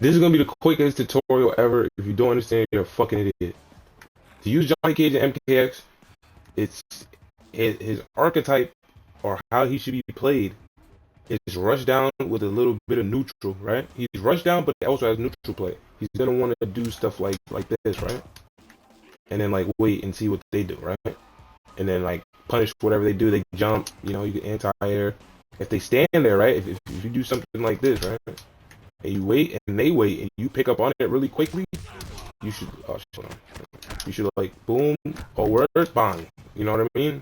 This is gonna be the quickest tutorial ever. If you don't understand, you're a fucking idiot. To use Johnny Cage and MKX, it's his archetype or how he should be played is rushed down with a little bit of neutral, right? He's rushed down, but he also has neutral play. He's gonna want to do stuff like this, right? And then like wait and see what they do, right? And then like punish whatever they do. They jump, you know, you get anti-air. If they stand there, right? If you do something like this, right? And you wait and they wait and you pick up on it really quickly, you should, oh, hold on. You should like boom, or where's bang, you know what I mean?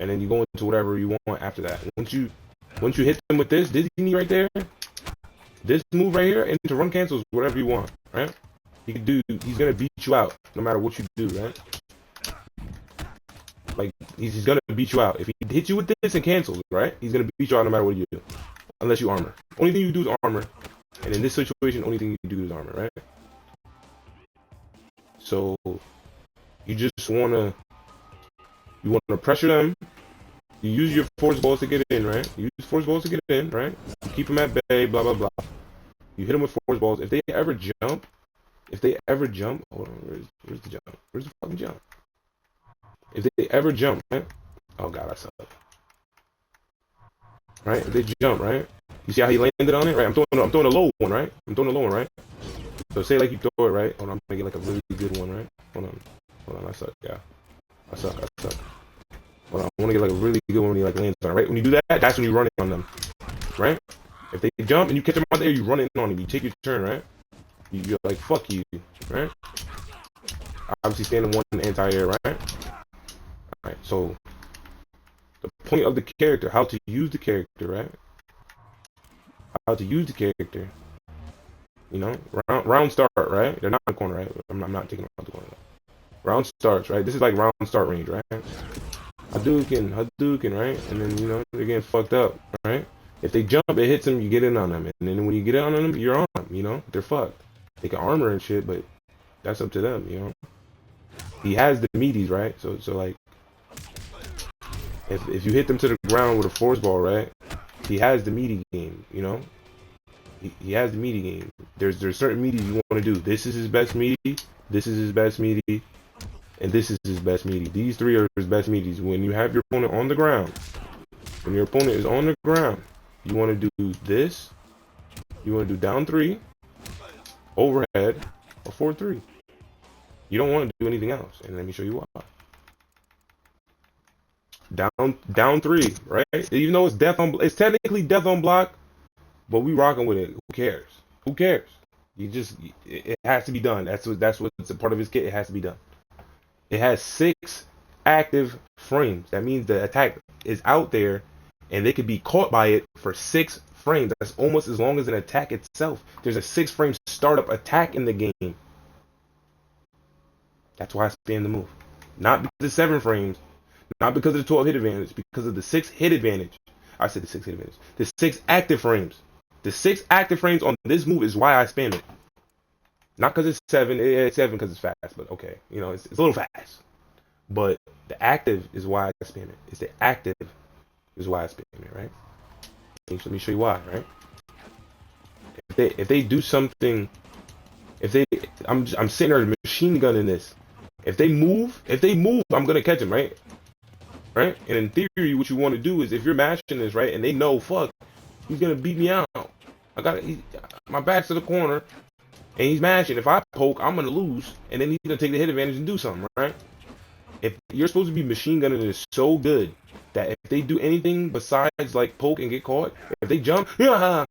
And then you go into whatever you want after that. Once you hit them with this Disney right there, this move right here, into run cancels whatever you want, right? He's gonna beat you out no matter what you do, right? Like he's gonna beat you out. If he hits you with this and cancels, right? He's gonna beat you out no matter what you do, unless you armor. Only thing you do is armor, and in this situation, only thing you do is armor, right? So you just wanna pressure them. You use your force balls to get in, right? You use force balls to get in, right? You keep them at bay, blah blah blah. You hit them with force balls. If they ever jump, hold on, where's the jump? Where's the fucking jump? If they ever jump, right? Oh god, I suck. Right? If they jump, right? You see how he landed on it, right? I'm throwing a low one, right? I'm throwing a low one, right? So say like you throw it, right? Hold on, I'm gonna get like a really good one, right? Hold on, I suck, yeah. I suck. Hold on, I wanna get like a really good one when he like lands on it, right? When you do that, that's when you run it on them. Right? If they jump and you catch them out there, you run it on them. You take your turn, right? You're like, fuck you, right? Obviously standing one anti-air, right? Alright, so the point of the character, how to use the character, right? How to use the character. You know, round start, right? They're not in the corner, right? I'm not taking them out the corner. Round starts, right? This is like round start range, right? Hadouken, right? And then, you know, they're getting fucked up, right? If they jump, it hits them, you get in on them. And then when you get in on them, you're on them, you know? They're fucked. They can armor and shit, but that's up to them, you know? He has the meaties, right? So like, if you hit them to the ground with a force ball, right? He has the meaty game, you know? He has the meaty game. There's certain meaties you want to do. This is his best meaty, this is his best meaty, and this is his best meaty. These three are his best meaties. When you have your opponent on the ground, when your opponent is on the ground, you want to do this, you want to do down 3, overhead, or 4-3. You don't want to do anything else, and let me show you why. Down 3, right? Even though it's technically death on block, but we rocking with it. Who cares? Who cares? It has to be done. That's what's a part of his kit. It has to be done. It has 6 active frames. That means the attack is out there, and they could be caught by it for 6 frames. That's almost as long as an attack itself. There's a 6-frame startup attack in the game. That's why I spam the move. Not because of 7 frames, not because of the 12 hit advantage, because of the 6 hit advantage. I said the 6 hit advantage. The 6 active frames. The 6 active frames on this move is why I spam it. Not because it's 7. It's 7 because it's fast, but okay. You know, it's a little fast. But the active is why I spam it. It's the active is why I spam it, right? Let me show you why, right? If they do something, I'm sitting there machine gunning this. If they move, I'm gonna catch them, right? Right? And in theory, what you want to do is if you're mashing this, right, and they know, fuck, he's gonna beat me out. My back's to the corner, and he's mashing. If I poke, I'm gonna lose, and then he's gonna take the hit advantage and do something, right? If you're supposed to be machine gunning this so good that if they do anything besides like poke and get caught, if they jump, yeah,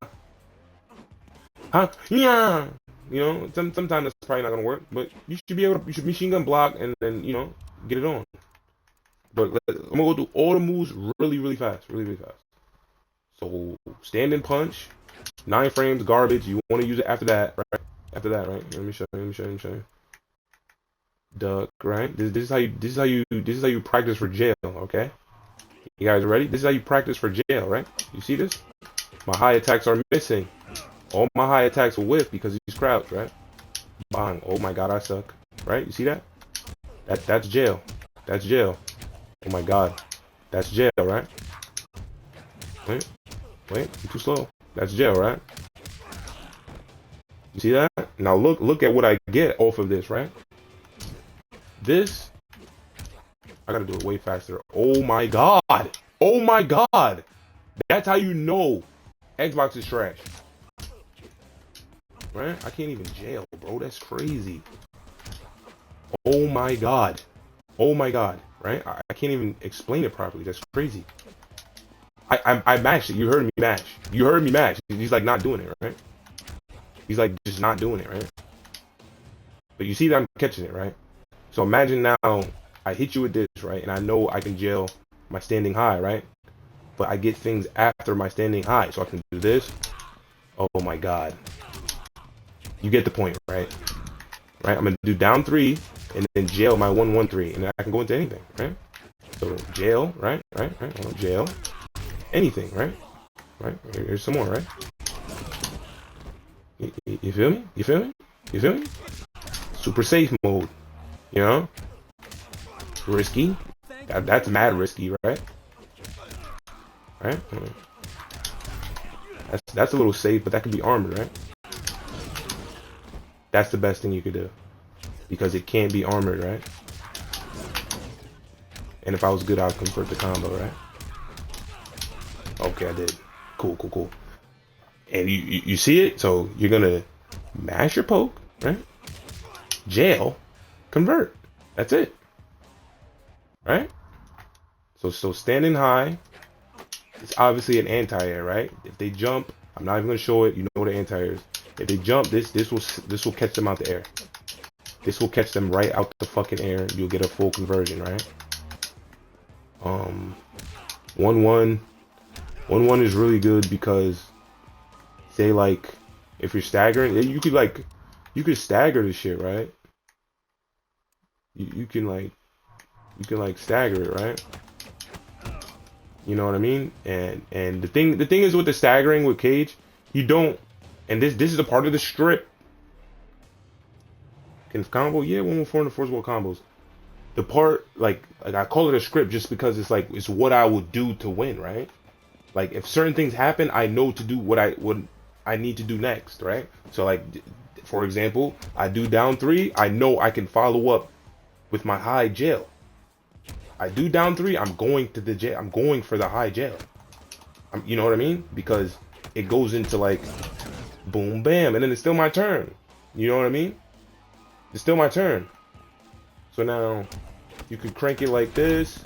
yeah, you know, sometimes that's probably not gonna work, but you should machine gun block and then, you know, get it on. But I'm gonna go through all the moves really fast, really fast. So standing punch, 9 frames, garbage. You want to use it after that, right? After that, right? Let me show you. Duck, right? This is how you practice for jail, okay? You guys ready? This is how you practice for jail, right? You see this? My high attacks are missing. All my high attacks will whiff because he's crouched, right? Bang! Oh my god, I suck. Right? You see that? That's jail. That's jail. Oh my god. That's jail, right? Wait, you're too slow. That's jail, right? You see that? Now look at what I get off of this, right? This, I gotta do it way faster. Oh my god! Oh my god! That's how you know Xbox is trash. Right? I can't even jail, bro. That's crazy. Oh my god. Oh my god. Right? I can't even explain it properly. That's crazy. I mashed it. You heard me mash. You heard me mash. He's like not doing it, right? He's like just not doing it, right? But you see that I'm catching it, right? So imagine now I hit you with this, right? And I know I can jail my standing high, right? But I get things after my standing high. So I can do this. Oh my god. You get the point, right? Right? I'm gonna do down 3 and then jail my 1-1-3, and then I can go into anything, right? So jail, right? Jail. Anything, right? Right? Here's some more, right? You feel me? You feel me? You feel me? Super safe mode. You know? Risky. That's mad risky, right? Right? That's a little safe, but that could be armored, right? That's the best thing you could do. Because it can't be armored, right? And if I was good, I would convert the combo, right? Okay, I did. Cool, cool, cool. And you see it? So you're gonna mash your poke, right? Jail, convert. That's it. Right? So standing high, it's obviously an anti-air, right? If they jump, I'm not even gonna show it. You know what an anti-air is. If they jump, this will catch them out the air. This will catch them right out the fucking air. You'll get a full conversion, right? 1-1. 1-1 is really good because, say like, if you're staggering, you could stagger this shit, right? You can like stagger it, right? You know what I mean? And the thing is with the staggering with Cage, you don't, and this is a part of the strip. Can combo? Yeah, 1-1-4 in the first world combos. The part like I call it a script just because it's what I would do to win, right? Like if certain things happen, I know to do what I need to do next, right? So like for example, I do down 3, I know I can follow up with my high jail. I do down 3, I'm going to the jail. I'm going for the high jail. You know what I mean? Because it goes into like boom bam and then it's still my turn. You know what I mean? It's still my turn. So now you could crank it like this.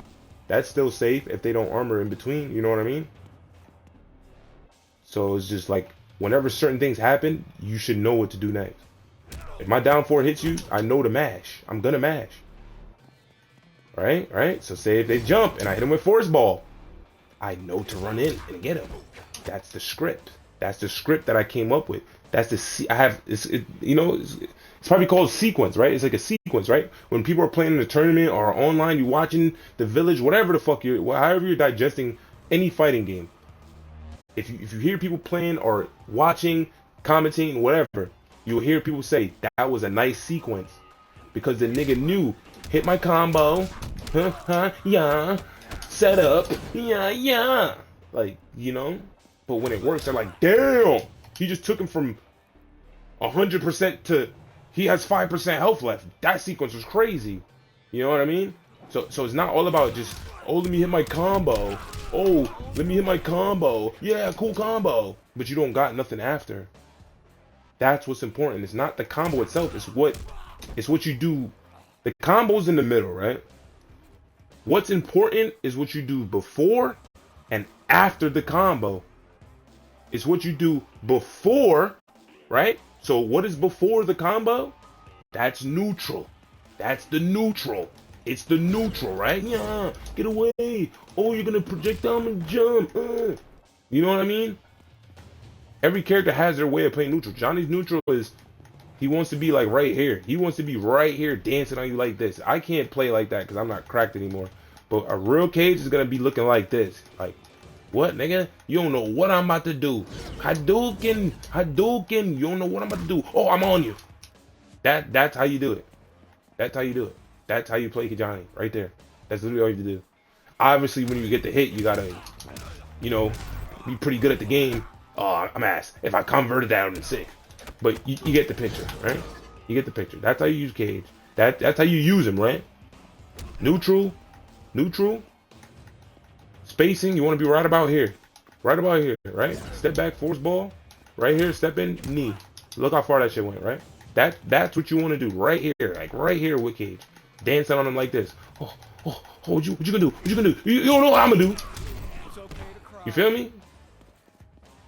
That's still safe if they don't armor in between. You know what I mean? So it's just like whenever certain things happen, you should know what to do next. If my down 4 hits you, I know to mash. I'm gonna mash. Right? So say if they jump and I hit them with force ball, I know to run in and get them. That's the script. That's the script that I came up with. That's it's probably called sequence, right? It's like a sequence, right? When people are playing in a tournament or online, you're watching the village, whatever the fuck however you're digesting any fighting game. If you hear people playing or watching, commenting, whatever, you'll hear people say that was a nice sequence because the nigga knew hit my combo, yeah, set up, yeah, like you know. But when it works, they're like, damn, he just took him from 100% to he has 5% health left. That sequence was crazy. You know what I mean? So it's not all about just, oh, let me hit my combo. Oh, let me hit my combo. Yeah, cool combo. But you don't got nothing after. That's what's important. It's not the combo itself. It's what you do. The combo's in the middle, right? What's important is what you do before and after the combo. It's what you do before, right? So what is before the combo? That's neutral. That's the neutral. It's the neutral, right? Yeah, get away. Oh, you're gonna projectile and jump. You know what I mean? Every character has their way of playing neutral. Johnny's neutral is he wants to be like right here. He wants to be right here dancing on you like this. I can't play like that because I'm not cracked anymore. But a real Cage is gonna be looking like this. Like, what, nigga? You don't know what I'm about to do. Hadouken, you don't know what I'm about to do. Oh, I'm on you. That's how you do it. That's how you do it. That's how you play Johnny, right there. That's literally all you have to do. Obviously, when you get the hit, you gotta, you know, be pretty good at the game. Oh, I'm ass. If I converted that, I'm sick. But you get the picture, right? You get the picture. That's how you use Cage. That's how you use him, right? Neutral, neutral. Spacing, you want to be right about here. Right about here, right? Step back, force ball. Right here, step in, knee. Look how far that shit went, right? That's what you want to do right here, like right here with Cage. Dancing on him like this. Oh, what you gonna do? What you gonna do? You don't know what I'm gonna do. You feel me?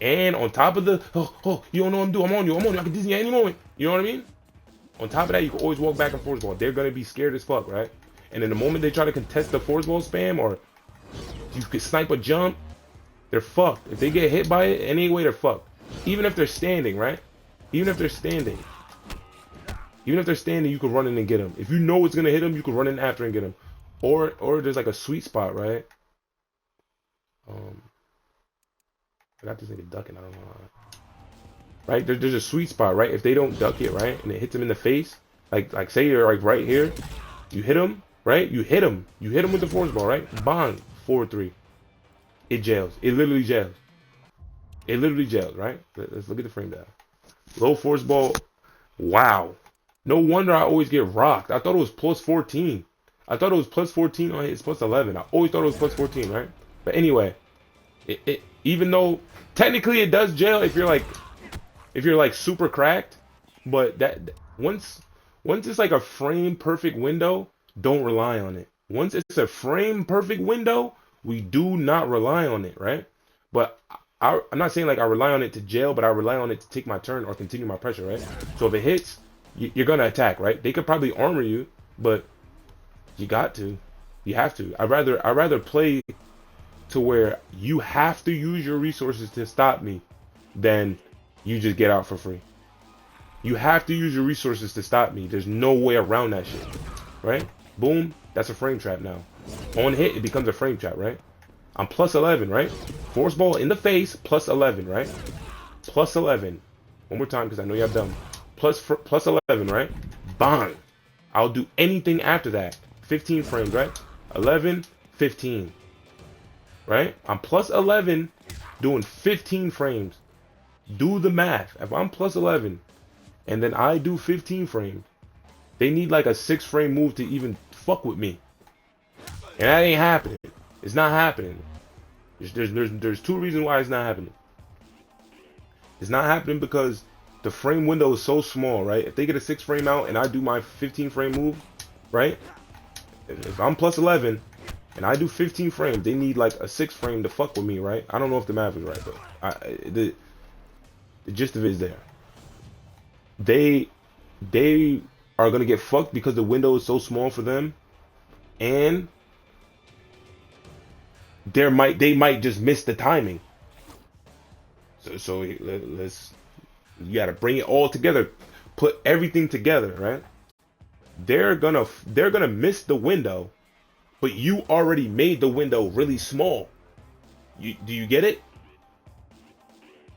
And on top of the, you don't know what I'm doing. I'm on you. I can Disney at any moment. You know what I mean? On top of that, you can always walk back and force ball. They're gonna be scared as fuck, right? And in the moment they try to contest the force ball spam, or you could snipe a jump, they're fucked. If they get hit by it any way, they're fucked. Even if they're standing, right? Even if they're standing. Even if they're standing, you can run in and get them. If you know it's gonna hit them, you can run in after and get them. Or there's like a sweet spot, right? I got this nigga ducking, I don't know why. Right? There's a sweet spot, right? If they don't duck it, right? And it hits them in the face, like say you're like right here, you hit them, right? You hit them with the force ball, right? Bang, 4-3. It jails. It literally jails. It literally jails, right? Let's look at the frame down. Low force ball. Wow. No wonder I always get rocked. I thought it was plus 14. I thought it was plus 14 on hits, plus 11. I always thought it was plus 14, right? But anyway, it even though technically it does jail if you're like super cracked, but that once it's like a frame perfect window, don't rely on it. Once it's a frame perfect window, we do not rely on it, right? But I'm not saying like I rely on it to jail, but I rely on it to take my turn or continue my pressure, right? So if it hits, you're gonna attack, right? They could probably armor you, but you got to. You have to. I'd rather play to where you have to use your resources to stop me than you just get out for free. You have to use your resources to stop me. There's no way around that shit, right? Boom, that's a frame trap now. On hit, it becomes a frame trap, right? I'm plus 11, right? Force ball in the face, plus 11, right? Plus 11. One more time, because I know you have dumb. Plus 11, right? Bang. I'll do anything after that. 15 frames, right? 11, 15. Right? I'm plus 11, doing 15 frames. Do the math. If I'm plus 11, and then I do 15 frames, they need like a 6-frame move to even fuck with me. And that ain't happening. It's not happening. There's 2 reasons why it's not happening. It's not happening because the frame window is so small, right? If they get a 6-frame out and I do my 15-frame move, right? If I'm plus 11 and I do 15 frames, they need like a 6-frame to fuck with me, right? I don't know if the math is right, but the gist of it is there. They are gonna get fucked because the window is so small for them, and they might just miss the timing. So let's, you gotta bring it all together, put everything together, right? They're gonna miss the window, but you already made the window really small. Do you get it?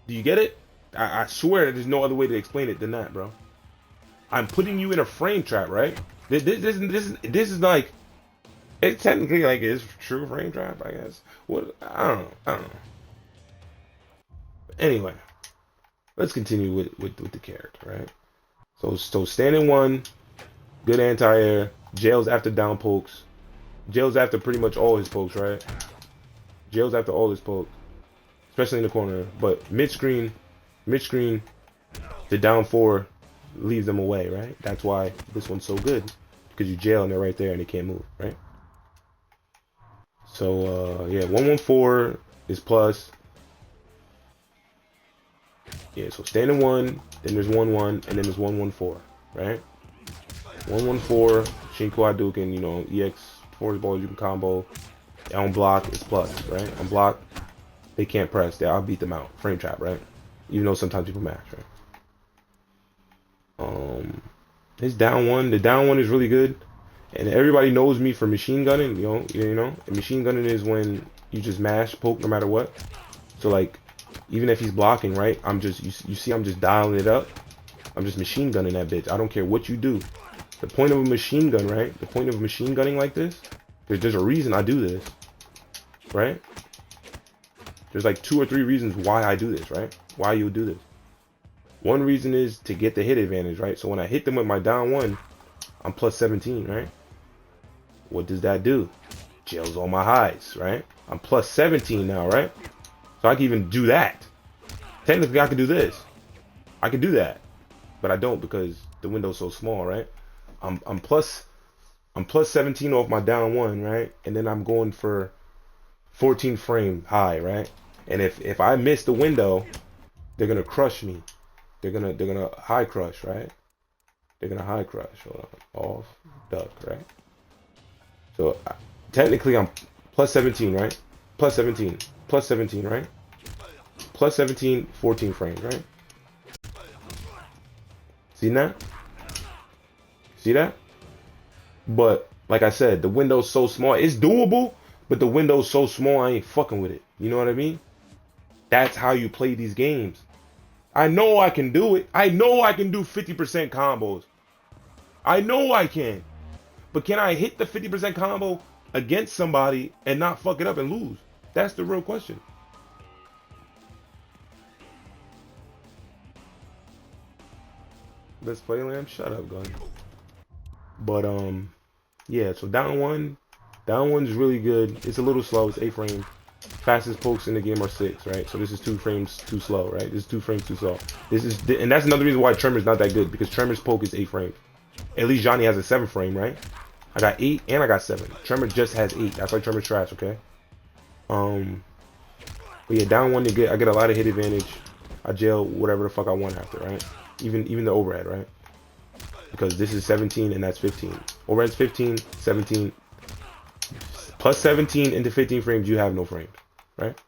Do you get it? I swear there's no other way to explain it than that, bro. I'm putting you in a frame trap, right? This is like, it's technically like it's true frame trap, I guess. What, I don't know. Anyway, let's continue with the character, right? So standing 1, good anti-air, jails after down pokes, jails after pretty much all his pokes, right? Jails after all his pokes, especially in the corner. But mid screen, the down 4 leaves them away, right? That's why this one's so good, because you jail and they're right there and they can't move, right? So yeah, 114 is plus. Yeah, so standing 1, then there's 1-1, and then there's 114, right? 114, Shinku Hadouken, you know, EX force balls you can combo. On block, it's plus, right? On block, they can't press. I'll beat them out. Frame trap, right? Even though sometimes people mash, right? His down 1, the down 1 is really good, and everybody knows me for machine gunning. You know, and machine gunning is when you just mash, poke no matter what. So like, even if he's blocking, right? I'm just you see I'm just dialing it up. I'm just machine gunning that bitch. I don't care what you do. The point of a machine gun, right? The point of machine gunning like this, there's a reason I do this, right? There's like 2 or 3 reasons why I do this, right? Why you would do this. One reason is to get the hit advantage, right? So when I hit them with my down one, I'm plus 17, right? What does that do? Jails all my highs, right? I'm plus 17 now, right? So I can even do that. Technically, I could do this. I could do that, but I don't because the window's so small, right? I'm plus 17 off my down one, right? And then I'm going for 14 frame high, right? And if I miss the window, they're gonna crush me. They're gonna high crush, right? They're gonna high crush. Hold on, off, duck, right? So technically, I'm plus 17, right? Plus 17, plus 17, right? Plus 17, 14 frames, right? See that? See that? But like I said, the window's so small. It's doable, but the window's so small, I ain't fucking with it. You know what I mean? That's how you play these games. I know I can do it. I know I can do 50% combos. I know I can. But can I hit the 50% combo against somebody and not fuck it up and lose? That's the real question. Let's play Lamb. Shut up, gun. But yeah. So down one's really good. It's a little slow. It's 8 frames. Fastest pokes in the game are 6, right? So this is 2 frames too slow, right? This is 2 frames too slow. And that's another reason why Tremor's not that good, because Tremor's poke is 8 frames. At least Johnny has a 7 frame, right? I got 8 and I got 7. Tremor just has 8. That's why Tremor's trash, okay? But yeah, down one I get a lot of hit advantage. I jail whatever the fuck I want after, right? Even the overhead, right? Because this is 17 and that's 15. Overhead's 15, 17. Plus 17 into 15 frames, you have no frames, right?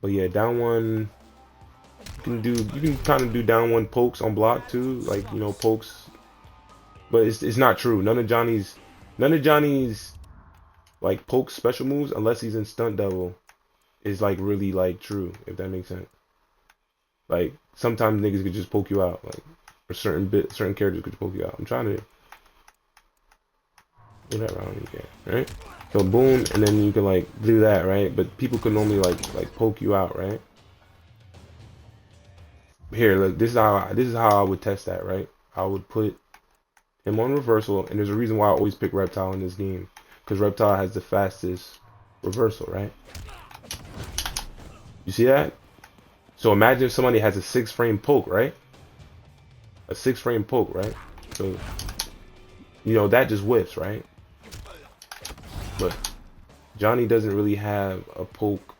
But yeah, down one, you can kind of do down one pokes on block too, like, you know, pokes. But it's not true. None of Johnny's like poke special moves, unless he's in stunt double, is like really like true, if that makes sense. Like sometimes niggas could just poke you out, like, or certain characters could poke you out. I'm trying to. Whatever, I don't even care, right? So boom, and then you can like do that, right? But people could normally like poke you out, right? Here, look, this is how I would test that, right? I would put him on reversal, and there's a reason why I always pick Reptile in this game, because Reptile has the fastest reversal, right? You see that? So imagine if somebody has a 6 frame poke, right? A 6 frame poke, right? So you know that just whiffs, right? But Johnny doesn't really have a poke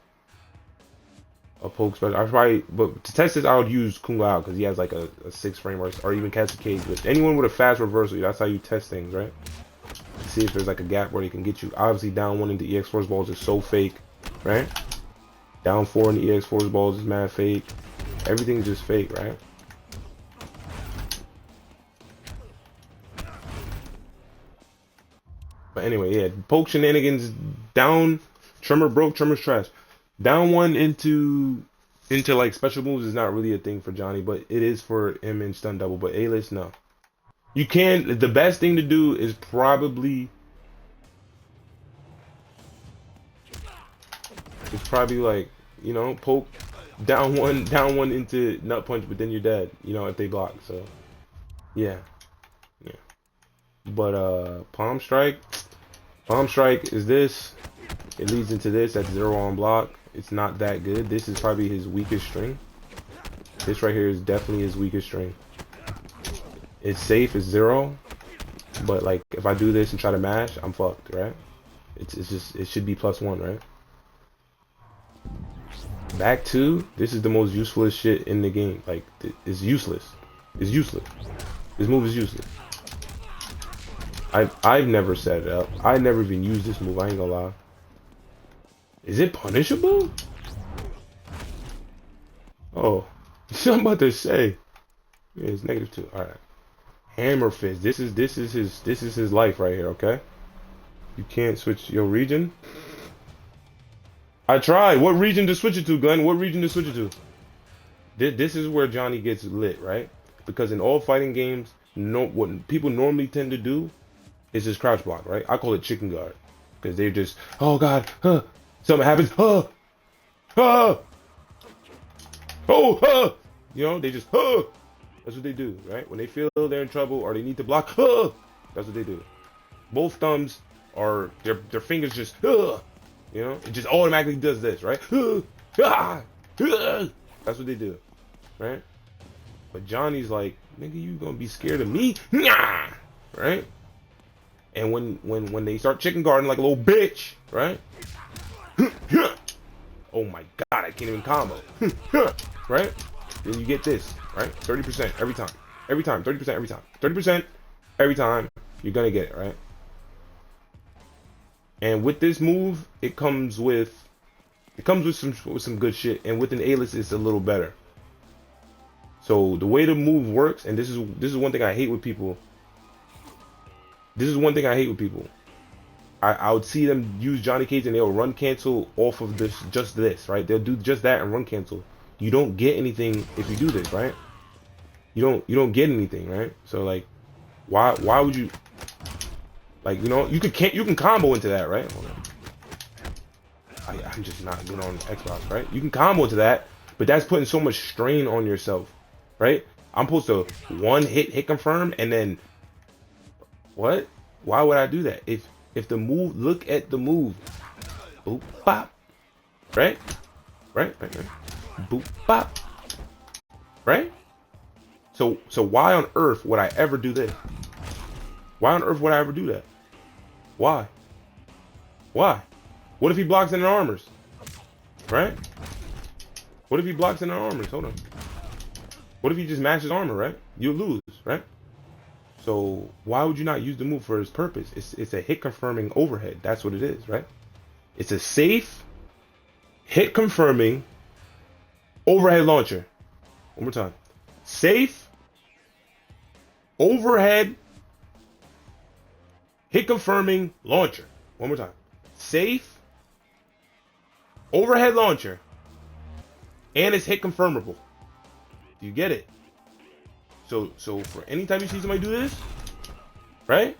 special. But to test this, I would use Kung Lao because he has like a 6 frame or even Cascade. But anyone with a fast reversal, that's how you test things, right? See if there's like a gap where they can get you. Obviously, down 1 into EX Force Balls is so fake, right? Down 4 into EX Force Balls is mad fake. Everything's just fake, right? But anyway, yeah, poke shenanigans down. Tremor broke. Tremor's trash. Down 1 into like special moves is not really a thing for Johnny, but it is for him in stun double. But A-list, no. You can. The best thing to do is probably like, you know, poke down one into nut punch, but then you're dead. You know, if they block. So yeah. But Palm Strike is this. It leads into this. That's 0 on block. It's not that good. This is probably his weakest string. This right here is definitely his weakest string. It's safe, it's 0. But like if I do this and try to mash, I'm fucked, right? It's just, it should be +1, right? Back 2, this is the most useless shit in the game. Like, it's useless. It's useless. This move is useless. I've never set it up. I never even used this move, I ain't gonna lie. Is it punishable? Oh, I'm about to say. Yeah, it's -2. Alright. Hammer Fist. This is his life right here, okay? You can't switch your region. I tried. What region to switch it to, Glenn? What region to switch it to? This is where Johnny gets lit, right? Because in all fighting games, what people normally tend to do is just crouch block, right? I call it chicken guard. Because they're just, oh god, something happens, oh, You know, they just, huh! That's what they do, right? When they feel they're in trouble or they need to block, huh! That's what they do. Both thumbs are, their fingers just, huh! You know, it just automatically does this, right? Huh! Ah! Huh! That's what they do, right? But Johnny's like, nigga, you gonna be scared of me? Nah! Right? And when they start chicken guarding like a little bitch, right? Oh my god, I can't even combo. Right? Then you get this, right? 30% every time. Every time, 30% every time. 30% every time, you're gonna get it, right? And with this move, it comes with some good shit, and with an A-list it's a little better. So the way the move works, and this is one thing I hate with people. This is one thing I hate with people. I would see them use Johnny Cage and they'll run cancel off of just this, right? They'll do just that and run cancel. You don't get anything if you do this, right? You don't get anything, right? So like, why would you? Like, you know, you can combo into that, right? Hold on. I'm just not good on Xbox, right? You can combo into that, but that's putting so much strain on yourself, right? I'm supposed to one hit confirm and then what? Why would I do that? If the move, look at the move. Boop bop. Right? Right? Boop bop. Right? So why on earth would I ever do this? Why on earth would I ever do that? Why? Why? What if he blocks in the armors? Right? What if he blocks in the armors? Hold on. What if he just matches armor, right? You lose, right? So why would you not use the move for its purpose? It's a hit confirming overhead. That's what it is, right? It's a safe hit confirming overhead launcher. One more time. Safe overhead hit confirming launcher. One more time. Safe overhead launcher. And it's hit confirmable. Do you get it? So for any time you see somebody do this, right?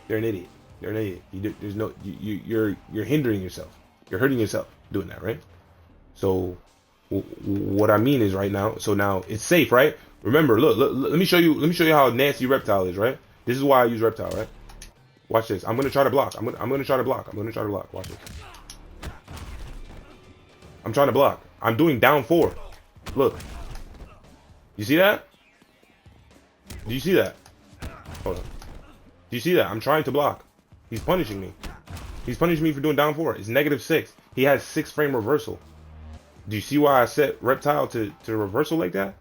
They're an idiot. They're an idiot. There's no you're hindering yourself. You're hurting yourself doing that, right? So what I mean is right now. So now it's safe, right? Remember, look. Let me show you. Let me show you how nasty Reptile is, right? This is why I use Reptile, right? Watch this. I'm gonna try to block. I'm gonna try to block. I'm gonna try to block. Watch this. I'm trying to block. I'm doing down 4. Look. You see that? Do you see that? Hold on. Do you see that? I'm trying to block. He's punishing me. He's punishing me for doing down 4. It's -6. He has 6 frame reversal. Do you see why I set Reptile to reversal like that?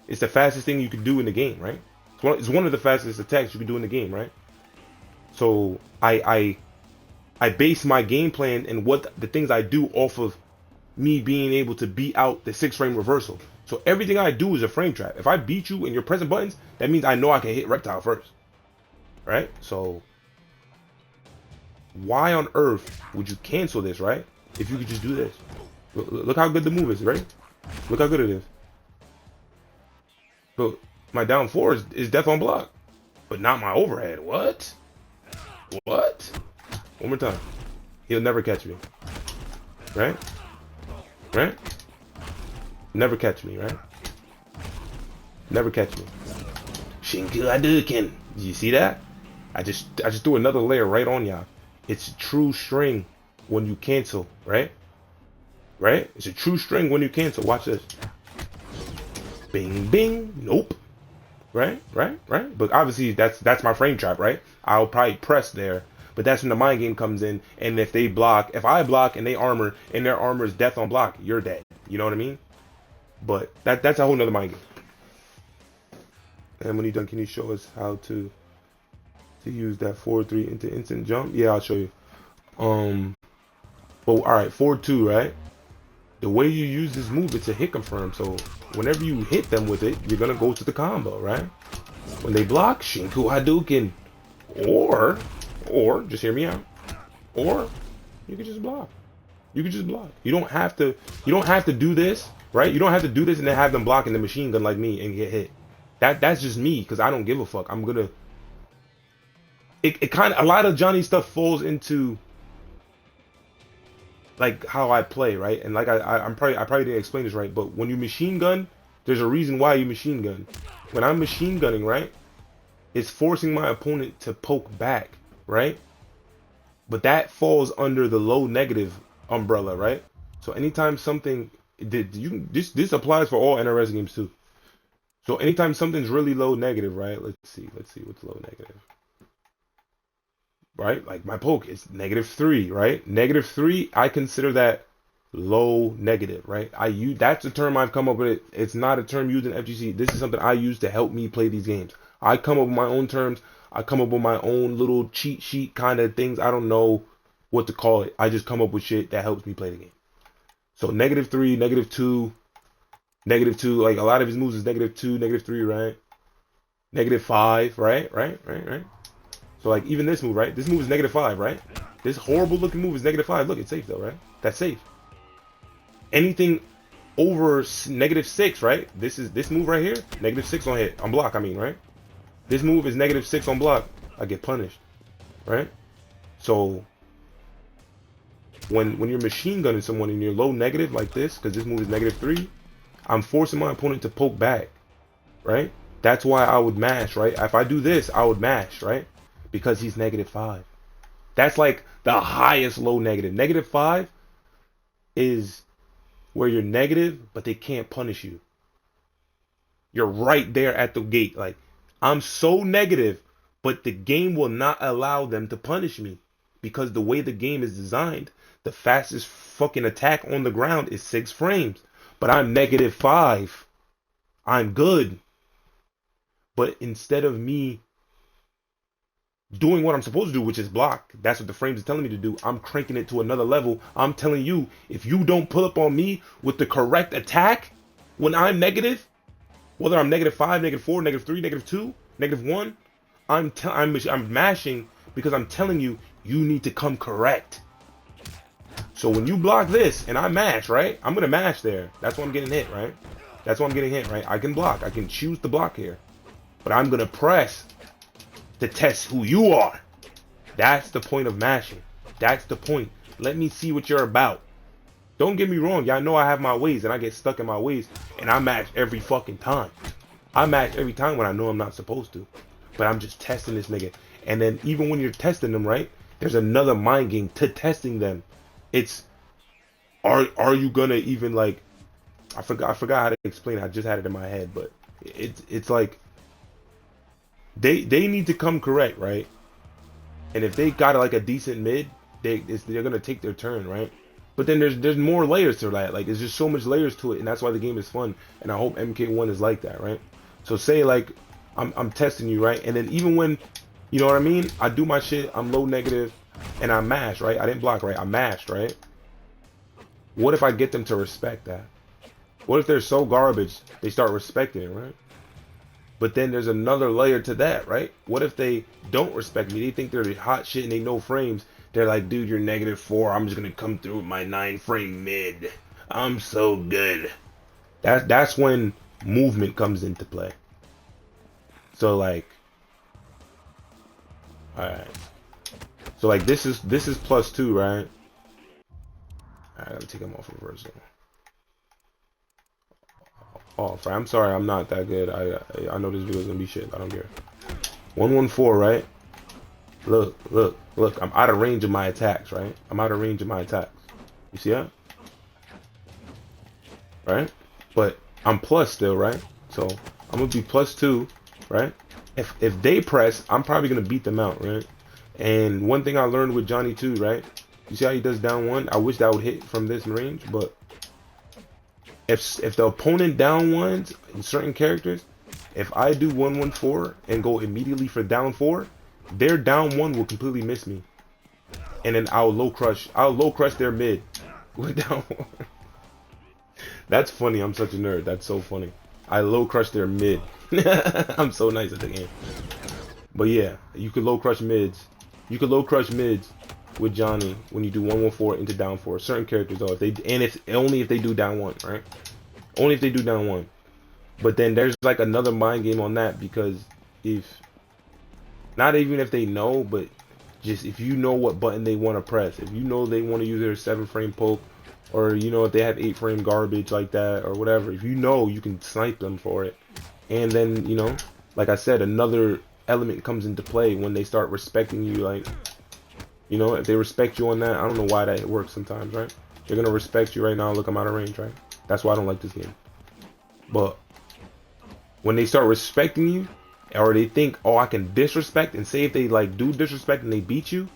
It's the fastest thing you can do in the game, right? It's one of the fastest attacks you can do in the game, right? So I base my game plan and what the things I do off of me being able to beat out the 6 frame reversal. So everything I do is a frame trap. If I beat you and you're pressing buttons, that means I know I can hit Reptile first. Right? So why on earth would you cancel this, right? If you could just do this. Look how good the move is, right? Look how good it is. But my down 4 is death on block. But not my overhead. What? What? One more time. He'll never catch me. Right? Right? Never catch me, right? Never catch me. Shinku Hadouken. Did you see that? I just threw another layer right on y'all. It's true string when you cancel, right? Right? It's a true string when you cancel. Watch this. Bing bing. Nope. Right? Right? Right? But obviously that's my frame trap, right? I'll probably press there. But that's when the mind game comes in, and if they block, if I block and they armor, and their armor is death on block, you're dead. You know what I mean? But that's a whole nother mind game. And when you're done, can you show us how to use that 4-3 into instant jump? Yeah, I'll show you. But alright, 4-2, right? The way you use this move, it's a hit confirm. So whenever you hit them with it, you're gonna go to the combo, right? When they block, Shinku Hadouken. Or just hear me out. Or you can just block. You can just block. You don't have to do this, right? You don't have to do this and then have them blocking the machine gun like me and get hit. That's just me, because I don't give a fuck. I'm gonna it kind of, a lot of Johnny stuff falls into like how I play, right? And like I probably didn't explain this right, but when you machine gun, There's a reason why you machine gun. When I'm machine gunning, right, it's forcing my opponent to poke back, right? But that falls under the low negative umbrella, right? So anytime something this applies for all NRS games too. So anytime something's really low negative, right? Let's see what's low negative. Right? Like my poke is -3, right? -3, I consider that low negative, right? That's a term I've come up with. It's not a term used in FGC. This is something I use to help me play these games. I come up with my own terms. I come up with my own little cheat sheet kind of things. I don't know what to call it. I just come up with shit that helps me play the game. So -3, -2, -2. Like a lot of his moves is -2, -3, right? -5, right? So like even this move, right? This move is -5, right? This horrible looking move is -5. Look, it's safe though, right? That's safe. Anything over -6, right? This move right here, -6 on hit, on block, I mean, right? This move is -6 on block. I get punished, right? So when you're machine gunning someone and you're low negative like this, because this move is -3, I'm forcing my opponent to poke back, right? That's why I would mash, right? If I do this, I would mash, right? Because he's -5. That's like the highest low negative. -5 is where you're negative, but they can't punish you. You're right there at the gate. Like, I'm so negative, but the game will not allow them to punish me. Because the way the game is designed, the fastest fucking attack on the ground is 6 frames. But I'm -5. I'm good. But instead of me doing what I'm supposed to do, which is block, that's what the frames is telling me to do, I'm cranking it to another level. I'm telling you, if you don't pull up on me with the correct attack when I'm negative, whether I'm -5, -4, -3, -2, -1, I'm mashing because I'm telling you, you need to come correct. So when you block this and I mash, right? I'm gonna mash there. That's why I'm getting hit, right? That's why I'm getting hit, right? I can block. I can choose to block here. But I'm gonna press to test who you are. That's the point of mashing. That's the point. Let me see what you're about. Don't get me wrong. Y'all know I have my ways and I get stuck in my ways and I mash every fucking time. I mash every time when I know I'm not supposed to. But I'm just testing this nigga. And then even when you're testing them, right? There's another mind game to testing them. It's are you gonna even like I forgot how to explain it. I just had it in my head, but it's like they need to come correct, right? And if they got like a decent mid, they're gonna take their turn, right? But then there's more layers to that. Like, there's just so much layers to it, and that's why the game is fun. And I hope MK1 is like that, right? So say like I'm testing you, right? And then even when, you know what I mean? I do my shit, I'm low negative, and I mash, right? I didn't block, right? I mashed, right? What if I get them to respect that? What if they're so garbage, they start respecting it, right? But then there's another layer to that, right? What if they don't respect me? They think they're hot shit and they know frames. They're like, dude, you're -4. I'm just gonna come through with my 9-frame mid. I'm so good. That's when movement comes into play. So like, all right. So like this is +2, right? I gotta take him off reversal. Oh, I'm sorry, I'm not that good. I know this video is gonna be shit. I don't care. 114, right? Look. I'm out of range of my attacks, right? I'm out of range of my attacks. You see that? Right? But I'm plus still, right? So I'm gonna be +2, right? If they press, I'm probably gonna beat them out, right? And one thing I learned with Johnny too, right? You see how he does down 1? I wish that would hit from this range, but if the opponent down 1s in certain characters, if I do 114 and go immediately for down 4, their down 1 will completely miss me, and then I'll low crush their mid with down 1. That's funny. I'm such a nerd. That's so funny. I low crush their mid. I'm so nice at the game. But yeah, you could low crush mids. You could low crush mids with Johnny when you do 114 into down 4. Certain characters though, only if they do down 1, right? Only if they do down 1. But then there's like another mind game on that, because not even if they know, but just if you know what button they want to press, if you know they want to use their 7-frame poke or you know, if they have 8-frame garbage like that or whatever, if you know, you can snipe them for it. And then, you know, like I said, another element comes into play when they start respecting you. Like, you know, if they respect you on that, I don't know why that works sometimes, right? They're gonna respect you right now. Look, I'm out of range, right? That's why I don't like this game. But when they start respecting you, or they think, oh, I can disrespect, and say if they like do disrespect and they beat you,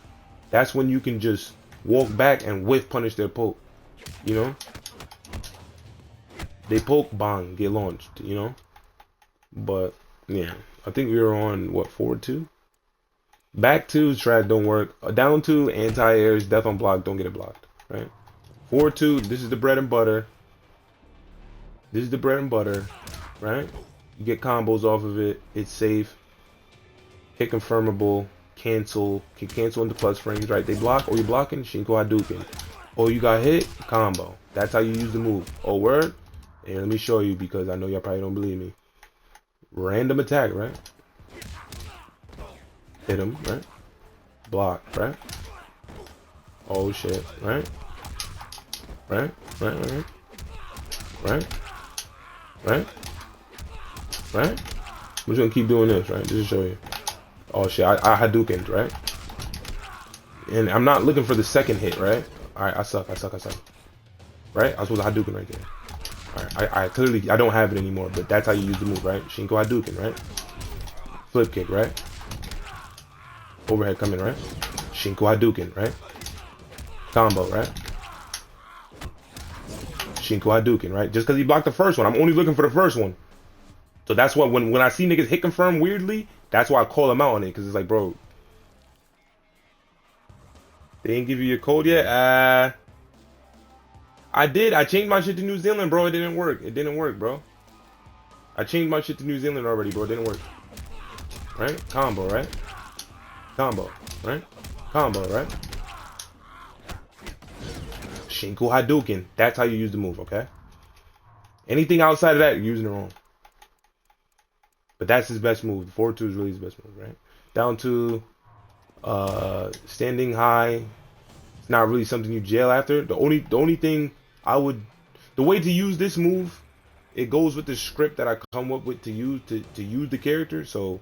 that's when you can just walk back and whiff punish their poke. You know, they poke, bang, get launched. You know, but yeah, I think we were on what, forward 2. Back 2 trad don't work. Down 2 anti-airs, death on block, don't get it blocked, right? Forward 2, this is the bread and butter. This is the bread and butter, right? You get combos off of it. It's safe. Hit confirmable. Cancel. Can cancel into plus frames, right? They block. Oh, you blocking? Shinko Hadouken. Oh, you got hit? Combo. That's how you use the move. Oh, word? Here, let me show you because I know y'all probably don't believe me. Random attack, right? Hit him, right? Block, right? Oh, shit, right? Right? Right? Right? Right? Right? I'm just gonna keep doing this, right? Just to show you. Oh shit, I Hadoukened, right? And I'm not looking for the second hit, right? Alright, I suck. Right? I was supposed to Hadouken right there. Alright, I clearly, I don't have it anymore, but that's how you use the move, right? Shinko Hadouken, right? Flip kick, right? Overhead coming, right? Shinko Hadouken, right? Combo, right? Shinko Hadouken, right? Just because he blocked the first one. I'm only looking for the first one. So that's what, when I see niggas hit confirm weirdly, that's why I call them out on it. Because it's like, bro, they didn't give you your code yet? I did. I changed my shit to New Zealand, bro. It didn't work. It didn't work, bro. I changed my shit to New Zealand already, bro. It didn't work. Right? Combo, right? Combo, right? Combo, right? Shinku Hadouken. That's how you use the move, okay? Anything outside of that, you're using it wrong. But that's his best move. The forward 2 is really his best move, right? Down 2, standing high. It's not really something you jail after. The only thing I would, the way to use this move, it goes with the script that I come up with to use the character. So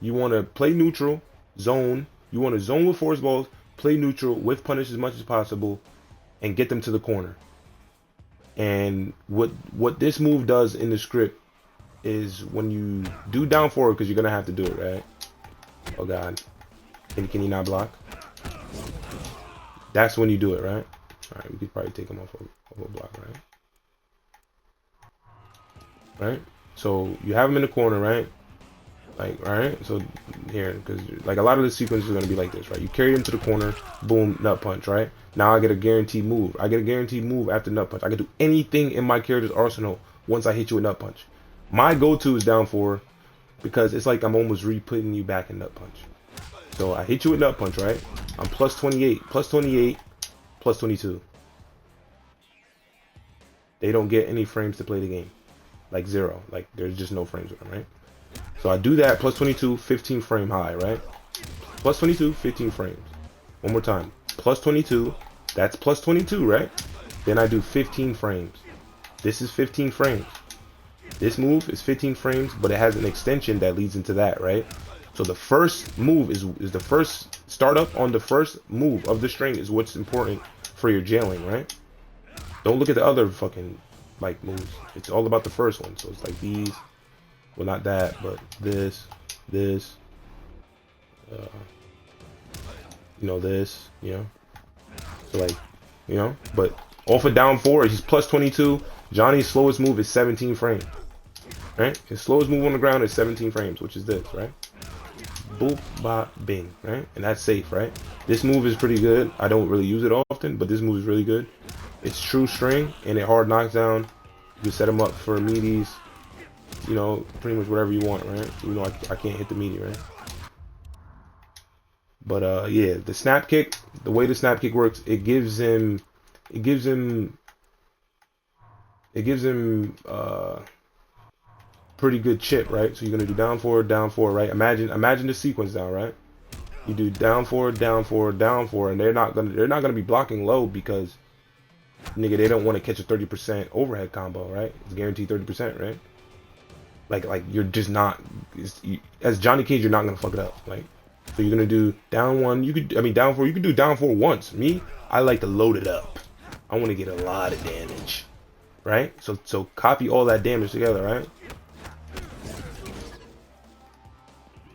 you want to play neutral, zone. You want to zone with force balls, play neutral, with punish as much as possible, and get them to the corner. And what this move does in the script is when you do down forward, because you're gonna have to do it, right? Oh god, can you not block? That's when you do it, right? All right, we could probably take him off of a block, right? Right. So you have him in the corner, right? Like, all right. So here, because like a lot of the sequences are gonna be like this, right? You carry him to the corner, boom, nut punch, right? Now I get a guaranteed move. I get a guaranteed move after nut punch. I can do anything in my character's arsenal once I hit you with nut punch. My go-to is down 4 because it's like I'm almost re-putting you back in nut punch. So I hit you with nut punch, right? I'm plus 28, plus 28, plus 22. They don't get any frames to play the game. Like 0. Like there's just no frames with them, right? So I do that, plus 22, 15 frame high, right? Plus 22, 15 frames. One more time. Plus 22, that's plus 22, right? Then I do 15 frames. This is 15 frames. This move is 15 frames, but it has an extension that leads into that, right? So the first move is the first startup on the first move of the string is what's important for your jailing, right? Don't look at the other fucking like moves. It's all about the first one. So it's like these, well, not that, but this, you know, this, you know. So like, you know, but off of down 4, he's plus 22. Johnny's slowest move is 17 frames. Right? His slowest move on the ground is 17 frames, which is this, right? Boop, bop, bing, right? And that's safe, right? This move is pretty good. I don't really use it often, but this move is really good. It's true string, and it hard knocks down. You can set them up for meaties, you know, pretty much whatever you want, right? You know, I can't hit the meaty, right? But yeah, the snap kick, the way the snap kick works, it gives him pretty good chip, right? So you're gonna do down 4, right? Imagine the sequence now, right? You do down 4, down 4, down 4, and they're not gonna be blocking low because nigga, they don't want to catch a 30% overhead combo, right? It's guaranteed 30%, right? Like you're just not, as Johnny Cage, you're not gonna fuck it up. Like, so you're gonna do down one. I mean down four. You could do down four once. Me, I like to load it up. I want to get a lot of damage, right? So copy all that damage together, right?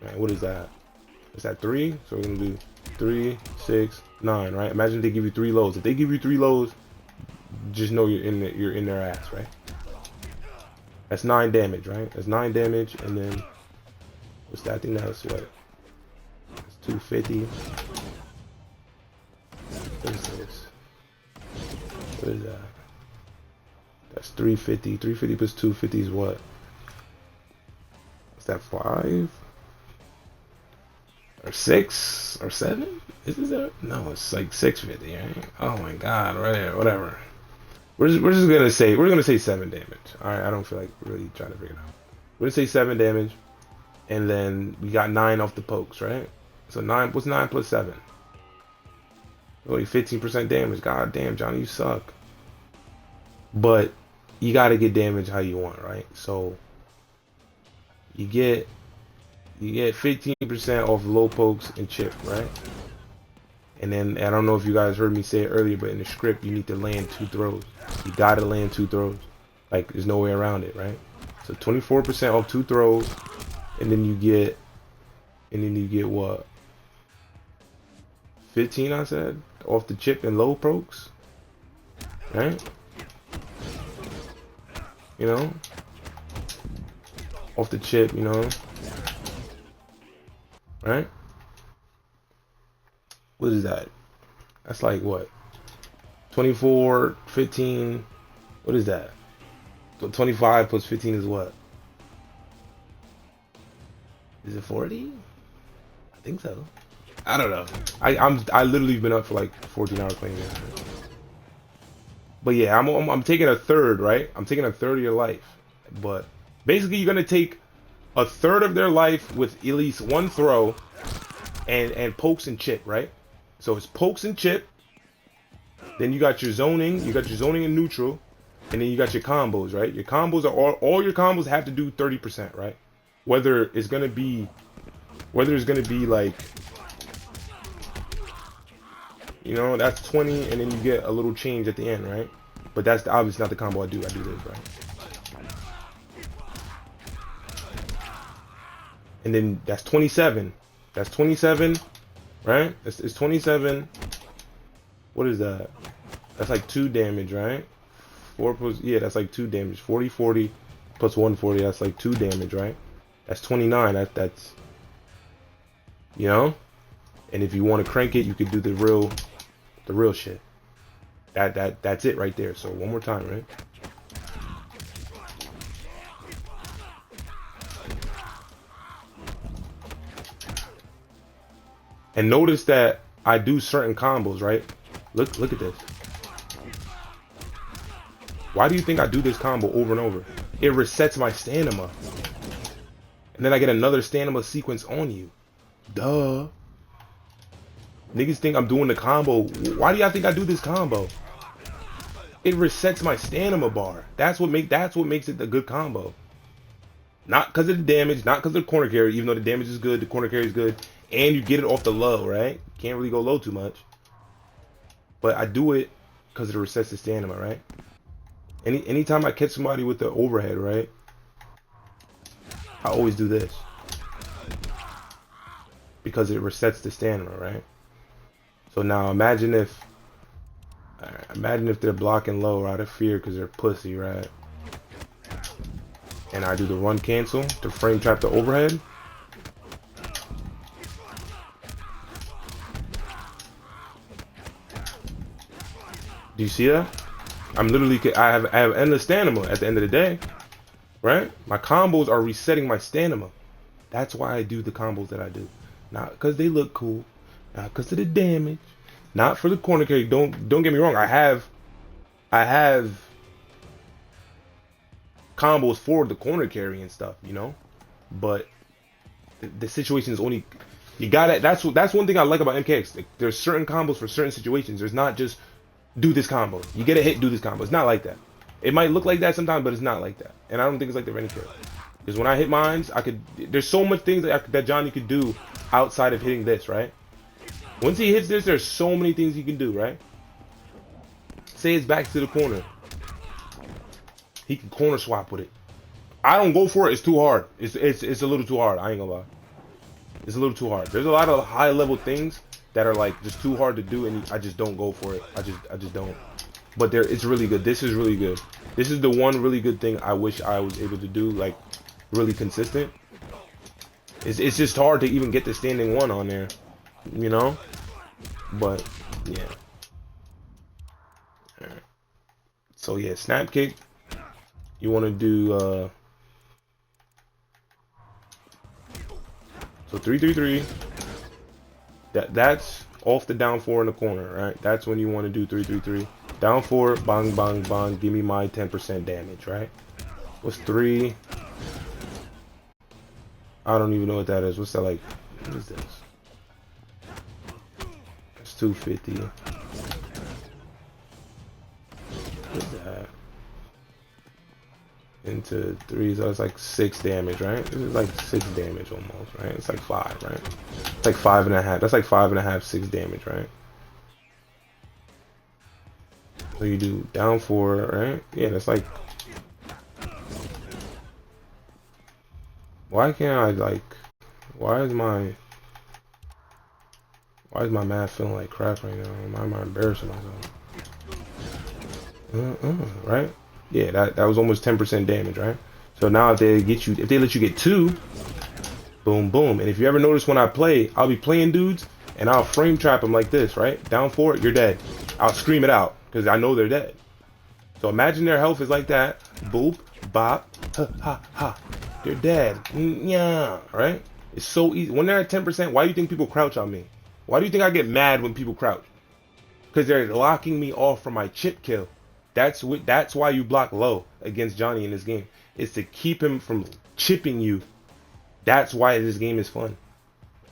All right, what is that? Is that 3? So we're gonna do 3, 6, 9, right? Imagine they give you 3 lows. If they give you 3 lows, just know you're in their ass, right? That's 9 damage, right? That's 9 damage, and then what's that? I think that's what? It's 250. What is this? What is that? That's 350. 350 plus 250 is what? Is that 5? Or 6? Or 7? Is that? No, it's like 650, right? Oh my god, right, whatever. We're just gonna say 7 damage. Alright, I don't feel like really trying to figure it out. We're gonna say 7 damage, and then we got 9 off the pokes, right? So 9, what's 9 plus 7? Only 15% damage. God damn, Johnny, you suck. But you gotta get damage how you want, right? So you get 15% off low pokes and chip, right? And then, I don't know if you guys heard me say it earlier, but in the script, you need to land 2 throws. You gotta land 2 throws. Like, there's no way around it, right? So 24% off 2 throws, and then you get what? 15, I said, off the chip and low pokes, right? You know, off the chip, you know, right? What is that? That's like what? 24, 15. What is that? So 25 plus 15 is what? Is it 40? I think so. I don't know. I literally been up for like 14 hours playing this. But yeah, I'm taking a third, right? I'm taking a third of your life. But basically, you're gonna take a third of their life with at least 1 throw, and pokes and chip, right? So it's pokes and chip. Then you got your zoning. You got your zoning and neutral, and then you got your combos, right? Your combos are all your combos have to do 30%, right? Whether it's gonna be like, you know, that's 20, and then you get a little change at the end, right? But that's obviously not the combo I do. I do this, right? And then that's 27. That's 27, right? It's 27. What is that? That's like 2 damage, right? 4 plus, yeah, that's like 2 damage. 40, 40 plus 140. That's like 2 damage, right? That's 29. That's, you know. And if you want to crank it, you could do the real shit. That's it right there. So one more time, right? And notice that I do certain combos, right? Look at this. Why do you think I do this combo over and over? It resets my stamina. And then I get another stamina sequence on you. Duh. Niggas think I'm doing the combo. Why do y'all think I do this combo? It resets my stamina bar. That's what makes it a good combo. Not because of the damage, not because of the corner carry, even though the damage is good, the corner carry is good, and you get it off the low, right? Can't really go low too much. But I do it because it resets the stamina, right? Anytime I catch somebody with the overhead, right? I always do this. Because it resets the stamina, right? So now imagine if they're blocking low out of fear because they're pussy, right? And I do the run cancel to frame trap the overhead. Do you see that? I have endless stamina at the end of the day, right? My combos are resetting my stamina. That's why I do the combos that I do. Not because they look cool, not because of the damage, not for the corner carry. Don't get me wrong. I have combos for the corner carry and stuff, you know. But the situation is only you got it. That's one thing I like about MKX. Like, there's certain combos for certain situations. There's not just do this combo. You get a hit, do this combo. It's not like that. It might look like that sometimes, but it's not like that. And I don't think it's like that for any character. Because when I hit mines, I could. There's so much things that Johnny could do outside of hitting this, right? Once he hits this, there's so many things he can do, right? Say it's back to the corner. He can corner swap with it. I don't go for it. It's too hard. It's a little too hard. I ain't gonna lie. It's a little too hard. There's a lot of high level things that are like just too hard to do, and I just don't go for it. I just don't. But it's really good. This is really good. This is the one really good thing I wish I was able to do, like really consistent. It's just hard to even get the standing one on there, you know. But yeah. Alright. So yeah, snap kick. You want to do so 3-3-3. That's off the down 4 in the corner, right? That's when you want to do 3-3-3. Down 4, bang, bang, bang. Give me my 10% damage, right? What's 3? I don't even know what that is. What's that like? What is this? It's 250. What is that? Into 3, so it's like 6 damage, right? This is like 6 damage almost, right? It's like 5, right? It's like 5.5. That's like 5.5, 6 damage, right? So you do down 4, right? Yeah, that's like. Why can't I like? Why is my math feeling like crap right now? Why am I embarrassing myself? Right? Yeah, that was almost 10% damage, right? So now if they let you get 2, boom, boom. And if you ever notice when I play, I'll be playing dudes and I'll frame trap them like this, right? Down 4, you're dead. I'll scream it out because I know they're dead. So imagine their health is like that. Boop, bop, ha, ha, ha. They're dead. Yeah, right? It's so easy. When they're at 10%, why do you think people crouch on me? Why do you think I get mad when people crouch? Because they're locking me off from my chip kill. That's why you block low against Johnny in this game. It's to keep him from chipping you. That's why this game is fun.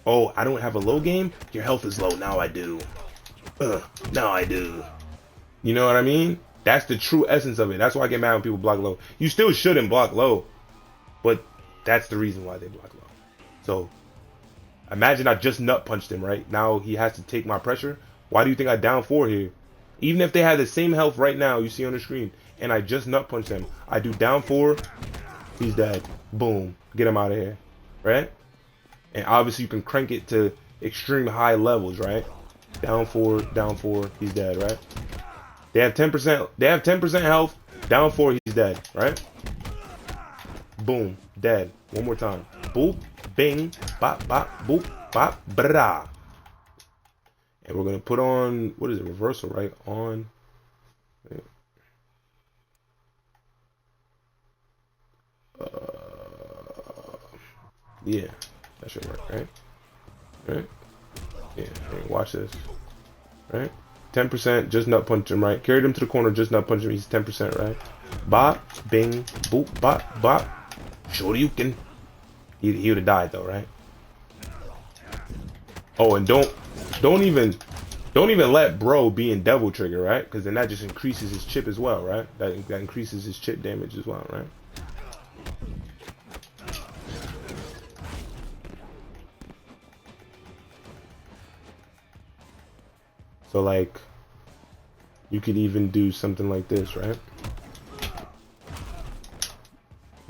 Oh, I don't have a low game? Your health is low. Now I do. Now I do. You know what I mean? That's the true essence of it. That's why I get mad when people block low. You still shouldn't block low. But that's the reason why they block low. So, imagine I just nut punched him, right? Now he has to take my pressure. Why do you think I down 4 here? Even if they had the same health right now, you see on the screen, and I just nut punched him, I do down 4, he's dead. Boom. Get him out of here. Right? And obviously you can crank it to extreme high levels, right? Down 4, he's dead, right? They have 10% health, down 4, he's dead, right? Boom, dead. One more time. Boop, bing, bop, bop, boop, bop, brah. And we're gonna put on, what is it, reversal, right? On. Yeah, that should work, right? Right? Yeah, right, watch this. Right? 10%, just nut punch him, right? Carried him to the corner, just nut punch him, he's 10%, right? Bop, bing, boop, bop, bop. Shoryuken. He would have died though, right? Oh, and don't even let bro be in devil trigger, right? Because then that just increases his chip as well, right? That increases his chip damage as well, right? So like, you could even do something like this, right?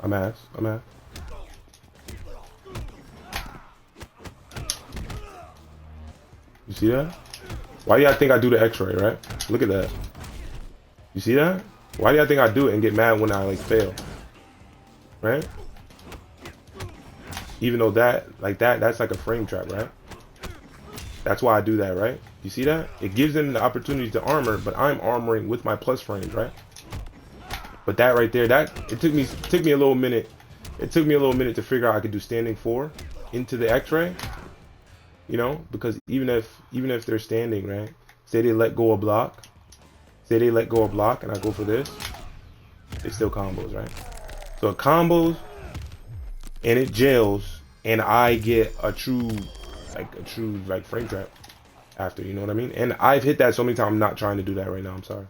I'm ass. You see that? Why do y'all think I do the X-ray, right? Look at that. You see that? Why do y'all think I do it and get mad when I like fail? Right? Even though that's like a frame trap, right? That's why I do that, right? You see that? It gives them the opportunity to armor, but I'm armoring with my plus frames, right? But that right there, it took me a little minute. It took me a little minute to figure out I could do standing 4 into the X-ray. You know, because even if they're standing, right? Say they let go of block. Say they let go of block and I go for this. It still combos, right? So it combos and it jails and I get a true frame trap after, you know what I mean? And I've hit that so many times, I'm not trying to do that right now, I'm sorry.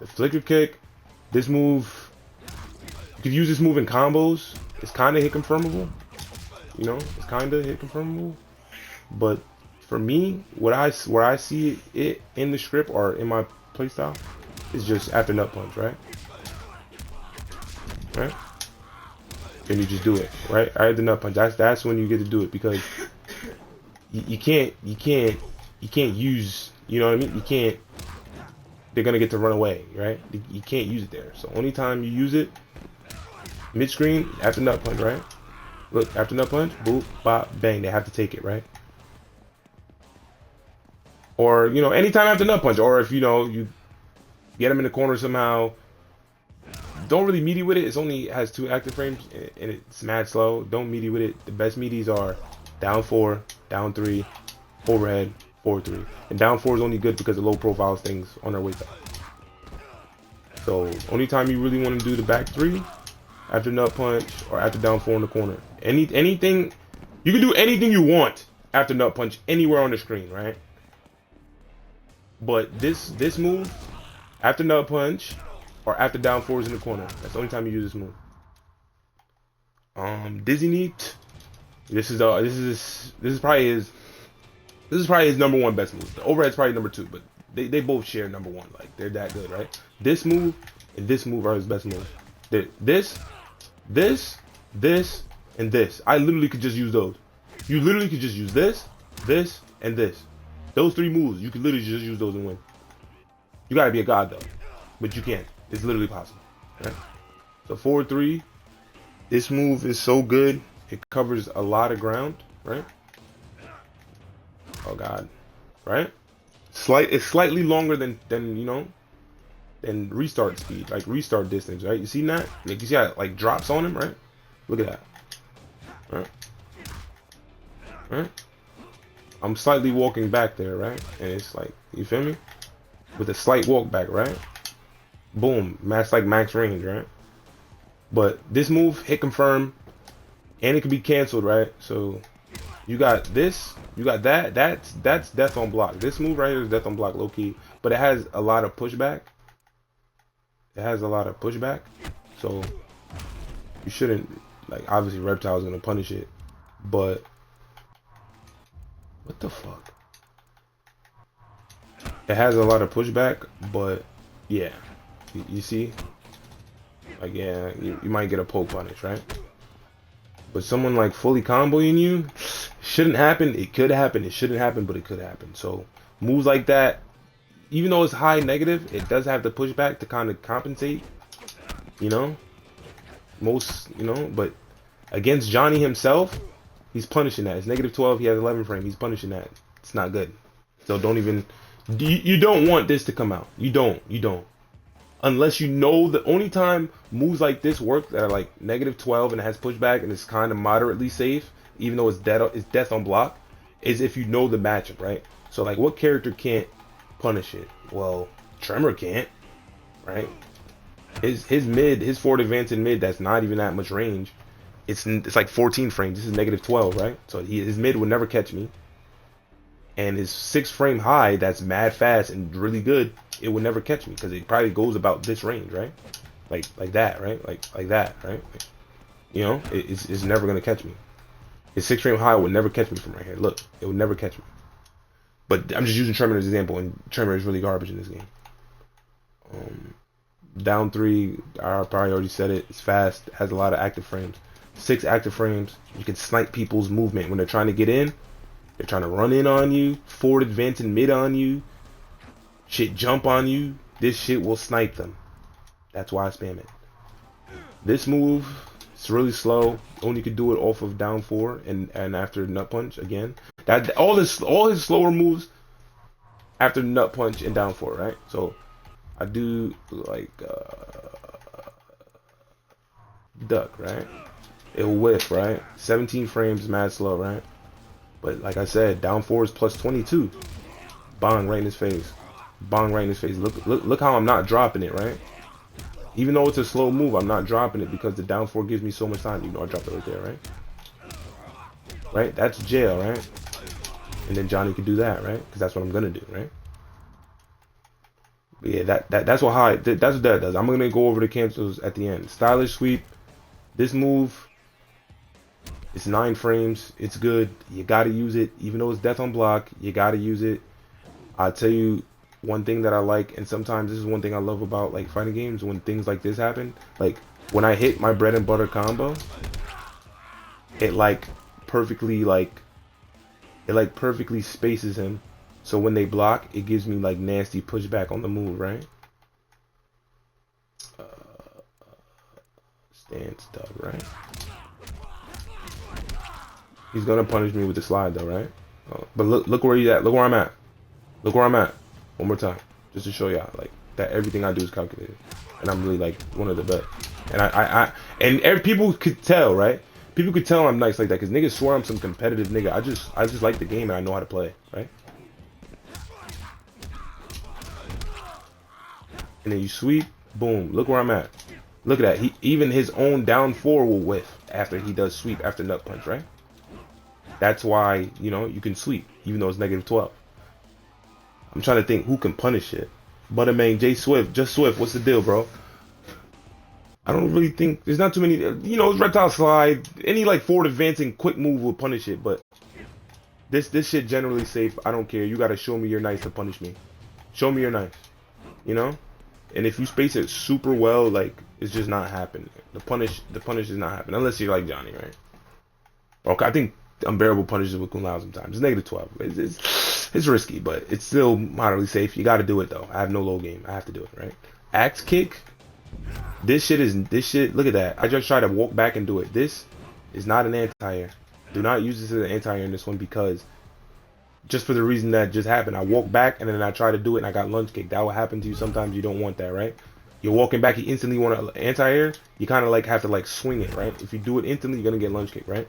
The flicker kick, this move, you could use this move in combos. It's kind of hit confirmable, you know? It's kind of hit confirmable. But for me, where I see it in the script or in my playstyle is just after nut punch, right? Right? And you just do it, right? I had the nut punch. That's when you get to do it, because you can't use, you know what I mean? You can't. They're gonna get to run away, right? You can't use it there. So only time you use it, mid screen after nut punch, right? Look, after nut punch, boop, bop, bang. They have to take it, right? Or, you know, anytime after nut punch, or if, you know, you get them in the corner somehow, don't really meaty with it. It's only has 2 active frames and it's mad slow. Don't meaty with it. The best meaties are down 4, down 3, overhead, forward 3. And down 4 is only good because the low profile things on their way back. So only time you really want to do the back 3 after nut punch or after down 4 in the corner. Anything, you can do anything you want after nut punch anywhere on the screen, right? But this move, after nut punch or after down 4s in the corner, that's the only time you use this move. Dizzy knee, this is probably his number 1 best move. The overhead's probably number 2, but they both share number 1. Like, they're that good, right? This move and this move are his best moves. This, and this. I literally could just use those. You literally could just use this, and this. Those 3 moves, you can literally just use those and win. You gotta be a god though, but you can. It's literally possible. Right? So forward 3, this move is so good. It covers a lot of ground, right? Oh god, right? It's slightly longer than you know, than restart speed, like restart distance, right? You see that? Like, you see how it like drops on him, right? Look at that, right? Right? I'm slightly walking back there, right? And it's like, you feel me? With a slight walk back, right? Boom, that's like max range, right? But this move, hit confirm, and it can be canceled, right? So you got this, you got that. That's death on block. This move right here is death on block, low key, but it has a lot of pushback. It has a lot of pushback, so you shouldn't, like, obviously Reptile's gonna punish it, but what the fuck? It has a lot of pushback, but yeah, you see, like, yeah, you might get a poke punish, right? But someone like fully comboing you, shouldn't happen. It could happen. It shouldn't happen, but it could happen. So moves like that, even though it's high negative, it does have the pushback to kind of compensate, you know, most, you know. But against Johnny himself, he's punishing that. It's negative 12. He has 11 frame. He's punishing that. It's not good. So don't even. You don't want this to come out. You don't. Unless you know, the only time moves like this work that are like negative 12 and it has pushback and it's kind of moderately safe, even though it's death on block, is if you know the matchup, right? So like, what character can't punish it? Well, Tremor can't, right? His forward advance in mid, that's not even that much range. It's like 14 frames. This is negative 12, right? So his mid would never catch me. And his 6 frame high, that's mad fast and really good, it would never catch me because it probably goes about this range, right? Like that, right? Like that, right? Like, you know, it's never gonna catch me. His 6 frame high would never catch me from right here. Look, it would never catch me. But I'm just using Tremor as an example, and Tremor is really garbage in this game. Down 3, I probably already said it. It's fast, has a lot of active frames. 6 active frames. You can snipe people's movement when they're trying to get in. They're trying to run in on you, forward advance and mid on you, shit jump on you. This shit will snipe them. That's why I spam it. This move, it's really slow. Only could do it off of down 4 and after nut punch again. That all his slower moves after nut punch and down 4, right? So I do like duck, right? It'll whiff, right? 17 frames, mad slow, right? But like I said, down 4 is plus 22. Bong right in his face. Bong right in his face. Look how I'm not dropping it, right? Even though it's a slow move, I'm not dropping it because the down 4 gives me so much time. You know, I dropped it right there, right? Right? That's jail, right? and then Johnny could do that, right? Because that's what I'm gonna do, right? But yeah, that's what that does. I'm gonna go over the cancels at the end. Stylish sweep. This move, it's 9 frames. It's good. You gotta use it, even though it's death on block. You gotta use it. I'll tell you one thing that I like, and sometimes this is one thing I love about like fighting games when things like this happen. Like when I hit my bread and butter combo, it like perfectly perfectly spaces him. So when they block, it gives me like nasty pushback on the move, right? Stand stuck, right? He's gonna punish me with the slide though, right? But look where he's at. Look where I'm at. Look where I'm at. One more time, just to show y'all like that everything I do is calculated, and I'm really like one of the best. And people could tell, right? People could tell I'm nice like that because niggas swear I'm some competitive nigga. I just like the game and I know how to play, right? And then you sweep, boom. Look where I'm at. Look at that. Even his own down 4 will whiff after he does sweep after nut punch, right? That's why, you know, you can sweep even though it's -12. I'm trying to think who can punish it. Butterman, J Swift, Just Swift. What's the deal, bro? I don't really think there's not too many. You know, it's reptile slide. Any like forward advancing quick move will punish it, but this shit generally safe. I don't care. You gotta show me you're nice to punish me. Show me you're nice. You know. And if you space it super well, like it's just not happening. The punish is not happening unless you're like Johnny, right? Okay, I think unbearable punishes with Kung Lao sometimes. It's -12. It's risky, but it's still moderately safe. You got to do it though. I have no low game. I have to do it, right? Axe kick. This shit. Look at that. I just tried to walk back and do it. This is not an anti-air. Do not use this as an anti-air in this one because just for the reason that just happened. I walked back and then I tried to do it and I got lunge kicked. That will happen to you sometimes. You don't want that, right? You're walking back, you instantly want an anti-air. You kind of like have to like swing it, right? If you do it instantly, you're gonna get lunge kick, right?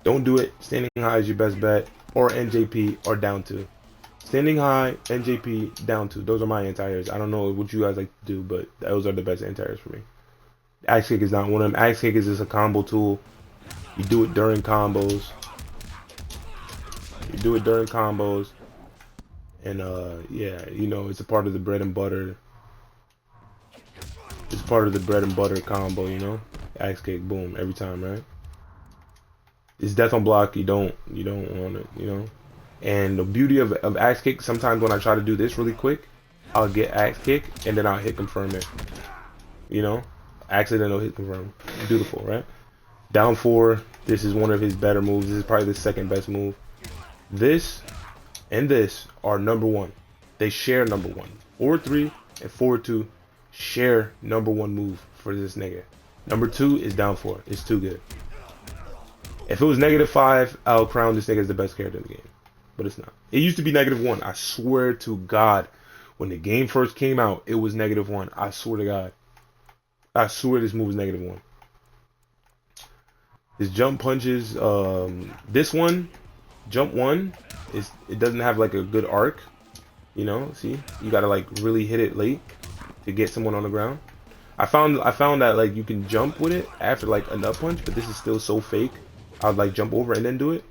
Don't do it. Standing high is your best bet, or NJP, or down 2. Standing high, NJP, down 2. Those are my anti-airs. I don't know what you guys like to do, but those are the best anti-airs for me. Axe kick is not one of them. Axe kick is just a combo tool. You do it during combos. And yeah, you know, it's a part of the bread and butter. It's part of the bread and butter combo, you know. Axe kick, boom, every time, right? It's death on block. You don't want it, you know. And the beauty of axe kick, sometimes when I try to do this really quick, I'll get axe kick and then I'll hit confirm it. You know, accidental hit confirm. Beautiful, right? Down 4. This is one of his better moves. This is probably the second best move. This and this are #1. They share #1. 4-3 and 4-2 share #1 move for this nigga. #2 is down 4. It's too good. If it was -5, I'll crown this nigga as the best character in the game. But it's not. It used to be -1. I swear to God. When the game first came out, it was -1. I swear to God. I swear this move is -1. His jump punches, this one, jump 1, it doesn't have like a good arc. You know, see? You gotta like really hit it late to get someone on the ground. I found that like you can jump with it after like a nut punch, but this is still so fake. I'd like jump over and then do it.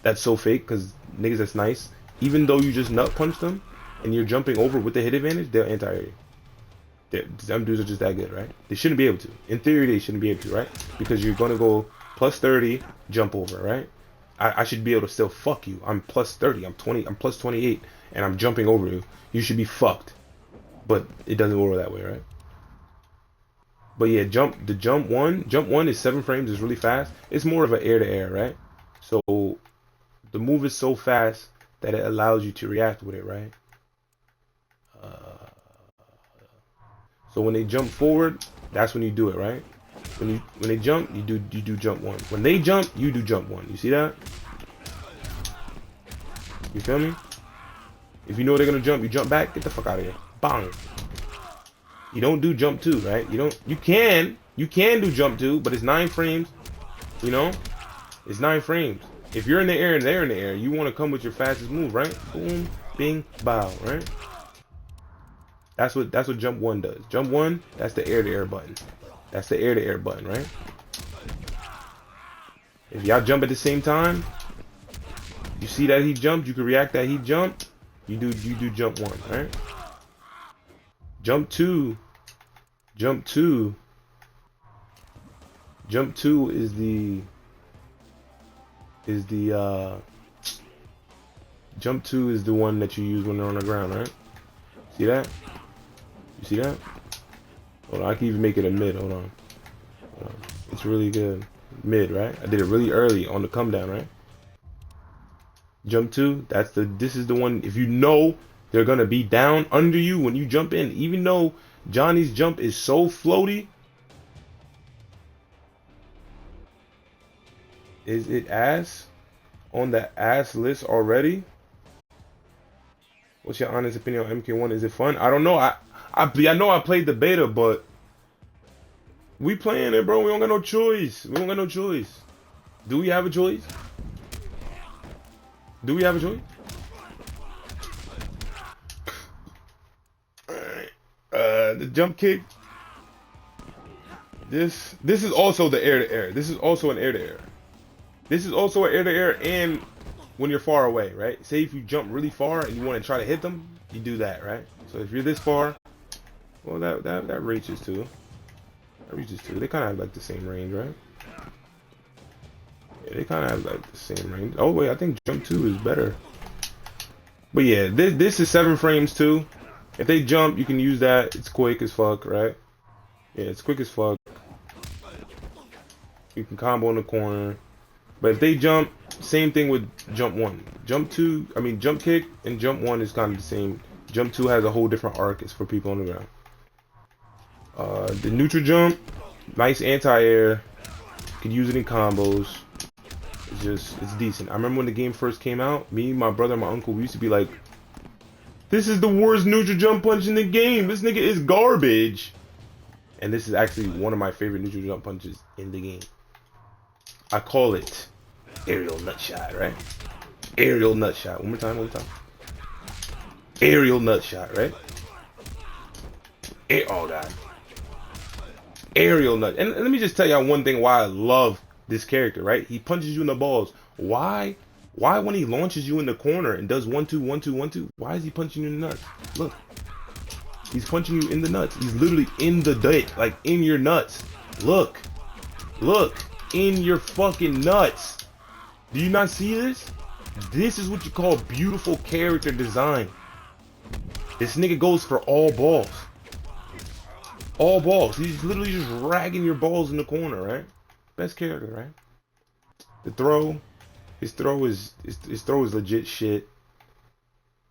That's so fake because niggas that's nice. Even though you just nut punch them and you're jumping over with the hit advantage, they'll anti-air you. Some dudes are just that good, right? They shouldn't be able to. In theory, they shouldn't be able to, right? Because you're gonna go +30, jump over, right? I should be able to still fuck you. I'm +30, I'm +28, and I'm jumping over you. You should be fucked. But it doesn't work that way, right? But yeah, jump one is 7 frames, is really fast. It's more of an air to air, right? So the move is so fast that it allows you to react with it, right? So when they jump forward, that's when you do it, right? When they jump, you do jump 1. When they jump, you do jump 1. You see that? You feel me? If you know they're gonna jump, you jump back. Get the fuck out of here. Bang. You don't do jump 2, right? You can do jump 2, but it's 9 frames. You know? It's 9 frames. If you're in the air and they're in the air, you want to come with your fastest move, right? Boom, bing, bow, right? That's what jump 1 does. Jump 1, that's the air to air button. That's the air to air button, right? If y'all jump at the same time, You see that he jumped, you can react that he jumped. You do jump 1, right? Jump 2. Jump 2. Jump 2 is the jump 2 is the one that you use when they're on the ground, right? See that? You see that? Hold on, I can even make it a mid. Hold on. It's really good. Mid, right? I did it really early on the come down, right? Jump 2, this is the one, if you know they're gonna be down under you when you jump in, even though Johnny's jump is so floaty. Is it ass on the ass list already? What's your honest opinion on MK1? Is it fun? I don't know. I know I played the beta, but we playing it, bro. We don't got no choice. We don't got no choice. Do we have a choice? Do we have a choice? Alright. The jump kick. This is also the air to air. This is also an air to air. This is also an air to air, and when you're far away, right? Say if you jump really far and you want to try to hit them, you do that, right? So if you're this far, well, that reaches too. That reaches too. They kind of have like the same range, right? Yeah, they kind of have like the same range. Oh wait, I think jump 2 is better. But yeah, this is 7 frames too. If they jump, you can use that. It's quick as fuck, right? Yeah, it's quick as fuck. You can combo in the corner. But if they jump, same thing with jump 1. Jump kick and jump 1 is kind of the same. Jump 2 has a whole different arc. It's for people on the ground. The neutral jump, nice anti-air. You can use it in combos. It's decent. I remember when the game first came out, me, my brother, and my uncle, we used to be like, this is the worst neutral jump punch in the game. This nigga is garbage. And this is actually one of my favorite neutral jump punches in the game. I call it aerial nut shot, right? Aerial nut shot. One more time. Aerial nut shot, right? Oh god. Aerial nut. And let me just tell y'all one thing why I love this character, right? He punches you in the balls. Why when he launches you in the corner and does 1-2, 1-2, 1-2, why is he punching you in the nuts? Look. He's punching you in the nuts. He's literally in the dick, like in your nuts. Look. In your fucking nuts. Do you not see this? This is what you call beautiful character design. This nigga goes for all balls. All balls. He's literally just ragging your balls in the corner, right? Best character, right? The throw. His throw is legit shit.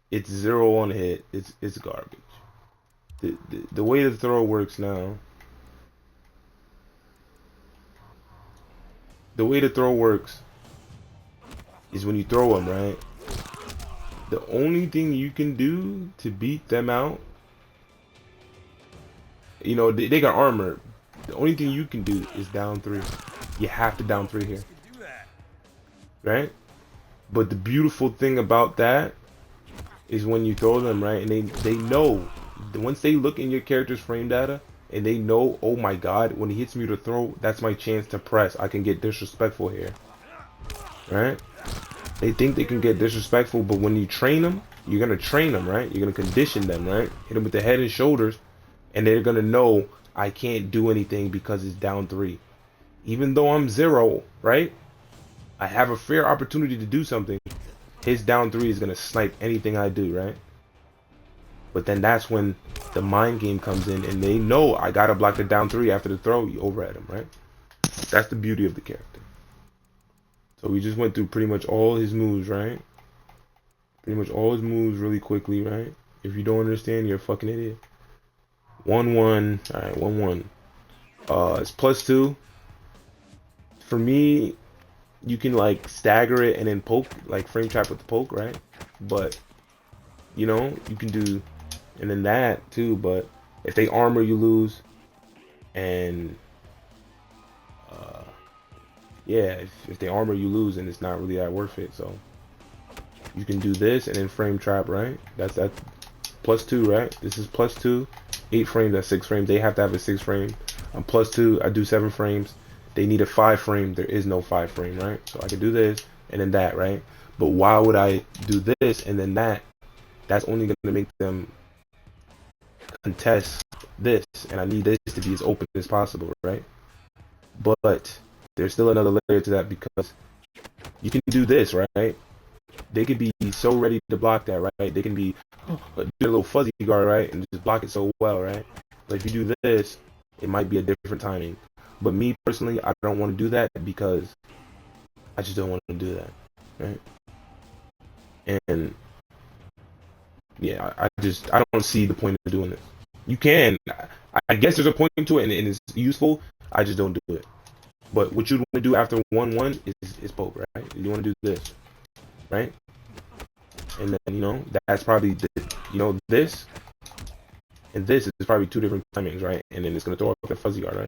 It's 0 on hit. It's garbage. The way the throw works now. The way the throw works is when you throw them, right? The only thing you can do to beat them out, you know, they got armor. The only thing you can do is down 3. You have to down 3 here, right? But the beautiful thing about that is when you throw them, right, and they know, once they look in your character's frame data, and they know, oh my god, when he hits me to throw, that's my chance to press. I can get disrespectful here. Right? They think they can get disrespectful, but when you train them, you're going to train them, right? You're going to condition them, right? Hit them with the head and shoulders, and they're going to know, I can't do anything because it's down 3. Even though I'm 0, right? I have a fair opportunity to do something. His down 3 is going to snipe anything I do, right? But then that's when the mind game comes in, and they know I gotta block the down 3 after the throw. You overhead him, right? That's the beauty of the character. So we just went through pretty much all his moves, right? Pretty much all his moves really quickly, right? If you don't understand, you're a fucking idiot. 1-1. Alright, 1-1. It's +2. For me, you can like stagger it and then poke, like frame trap with the poke, right? But you know, you can do, and then that too, but if they armor, you lose. And yeah, if they armor, you lose, and it's not really that worth it. So you can do this and then frame trap, right? That's +2, right? This is +2. 8 frames, that's 6 frames. They have to have a 6 frame. I'm +2, I do 7 frames. They need a 5 frame. There is no 5 frame, right? So I can do this and then that, right? But why would I do this and then that? That's only going to make them contest this, and I need this to be as open as possible, right? But there's still another layer to that because you can do this, right? They could be so ready to block that, right? They can be do a little fuzzy guard, right, and just block it so well, right? But if you do this, it might be a different timing. But me personally, I don't want to do that because I just don't want to do that, right? And yeah, I don't see the point of doing this. You can, I guess there's a point to it and it's useful. I just don't do it. But what you want to do after 1-1 is poke, right? You want to do this, right? And then, you know, that's probably, you know, this and this is probably two different timings, right? And then it's going to throw off the fuzzy guard, right?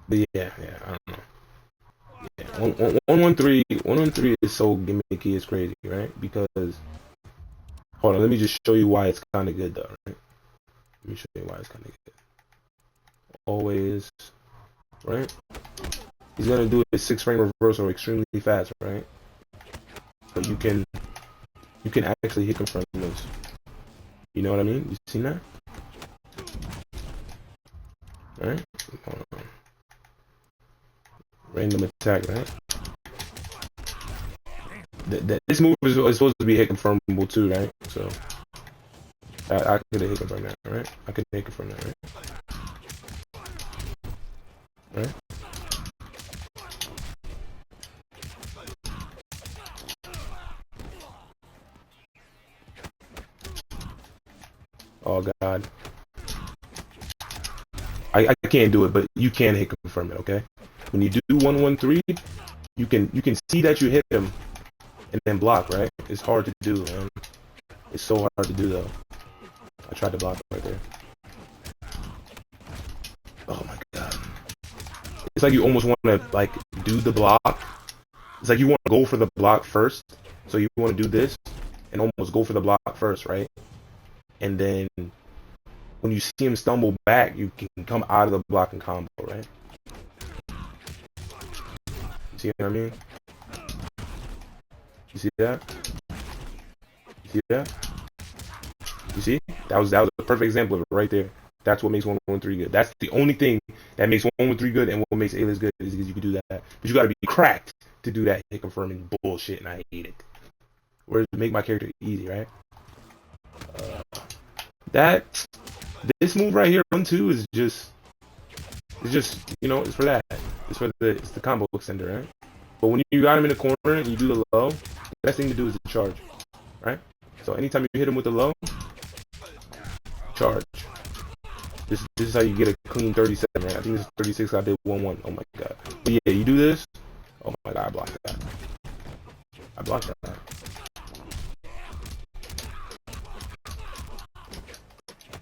But yeah, I don't know. Yeah, 113 is so gimmicky, it's crazy, right? Because, hold on, let me just show you why it's kind of good, though, right? Let me show you why it's kind of good. Always, right? He's gonna do a 6-frame reversal extremely fast, right? But you can actually hit him from this. You know what I mean? You seen that? Right? Random attack, right? This move is supposed to be hit confirmable too, right? So I could hit him from that, right? I could hit him from that, right? Right? Oh God, I can't do it, but you can hit confirm it, okay? When you do 113, you can see that you hit him and then block, right? It's hard to do, man. It's so hard to do though. I tried to block right there. Oh my God. It's like you almost want to like do the block. It's like you want to go for the block first. So you want to do this and almost go for the block first, right? And then when you see him stumble back, you can come out of the block and combo, right? You see what I mean? You see that? You see that? You see? That was a perfect example of it right there. That's what makes 113 good. That's the only thing that makes 113 good, and what makes A-list good is because you can do that. But you got to be cracked to do that hit confirming bullshit, and I hate it. Whereas to make my character easy, right? This move right here, 1-2, is just, it's just, you know, it's for that. It's the combo extender, right? But when you got him in the corner and you do the low, the best thing to do is to charge, right? So anytime you hit him with the low, charge. This is how you get a clean 37, right? I think this is 36. I did 1-1. Oh my God. But yeah, you do this. Oh my God, I blocked that. I blocked that.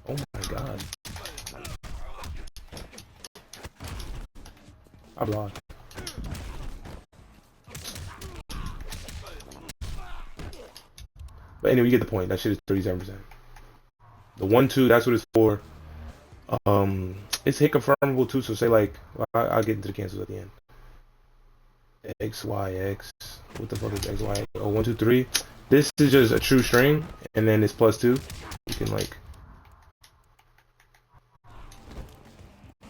Oh my God. I blocked. But anyway, you get the point. That shit is 37%. The 1-2, that's what it's for. It's hit confirmable too. So say like, I'll get into the cancels at the end. X, Y, X. What the fuck is X, Y? Oh, 1, 2, 3. This is just a true string, and then it's +2. You can like,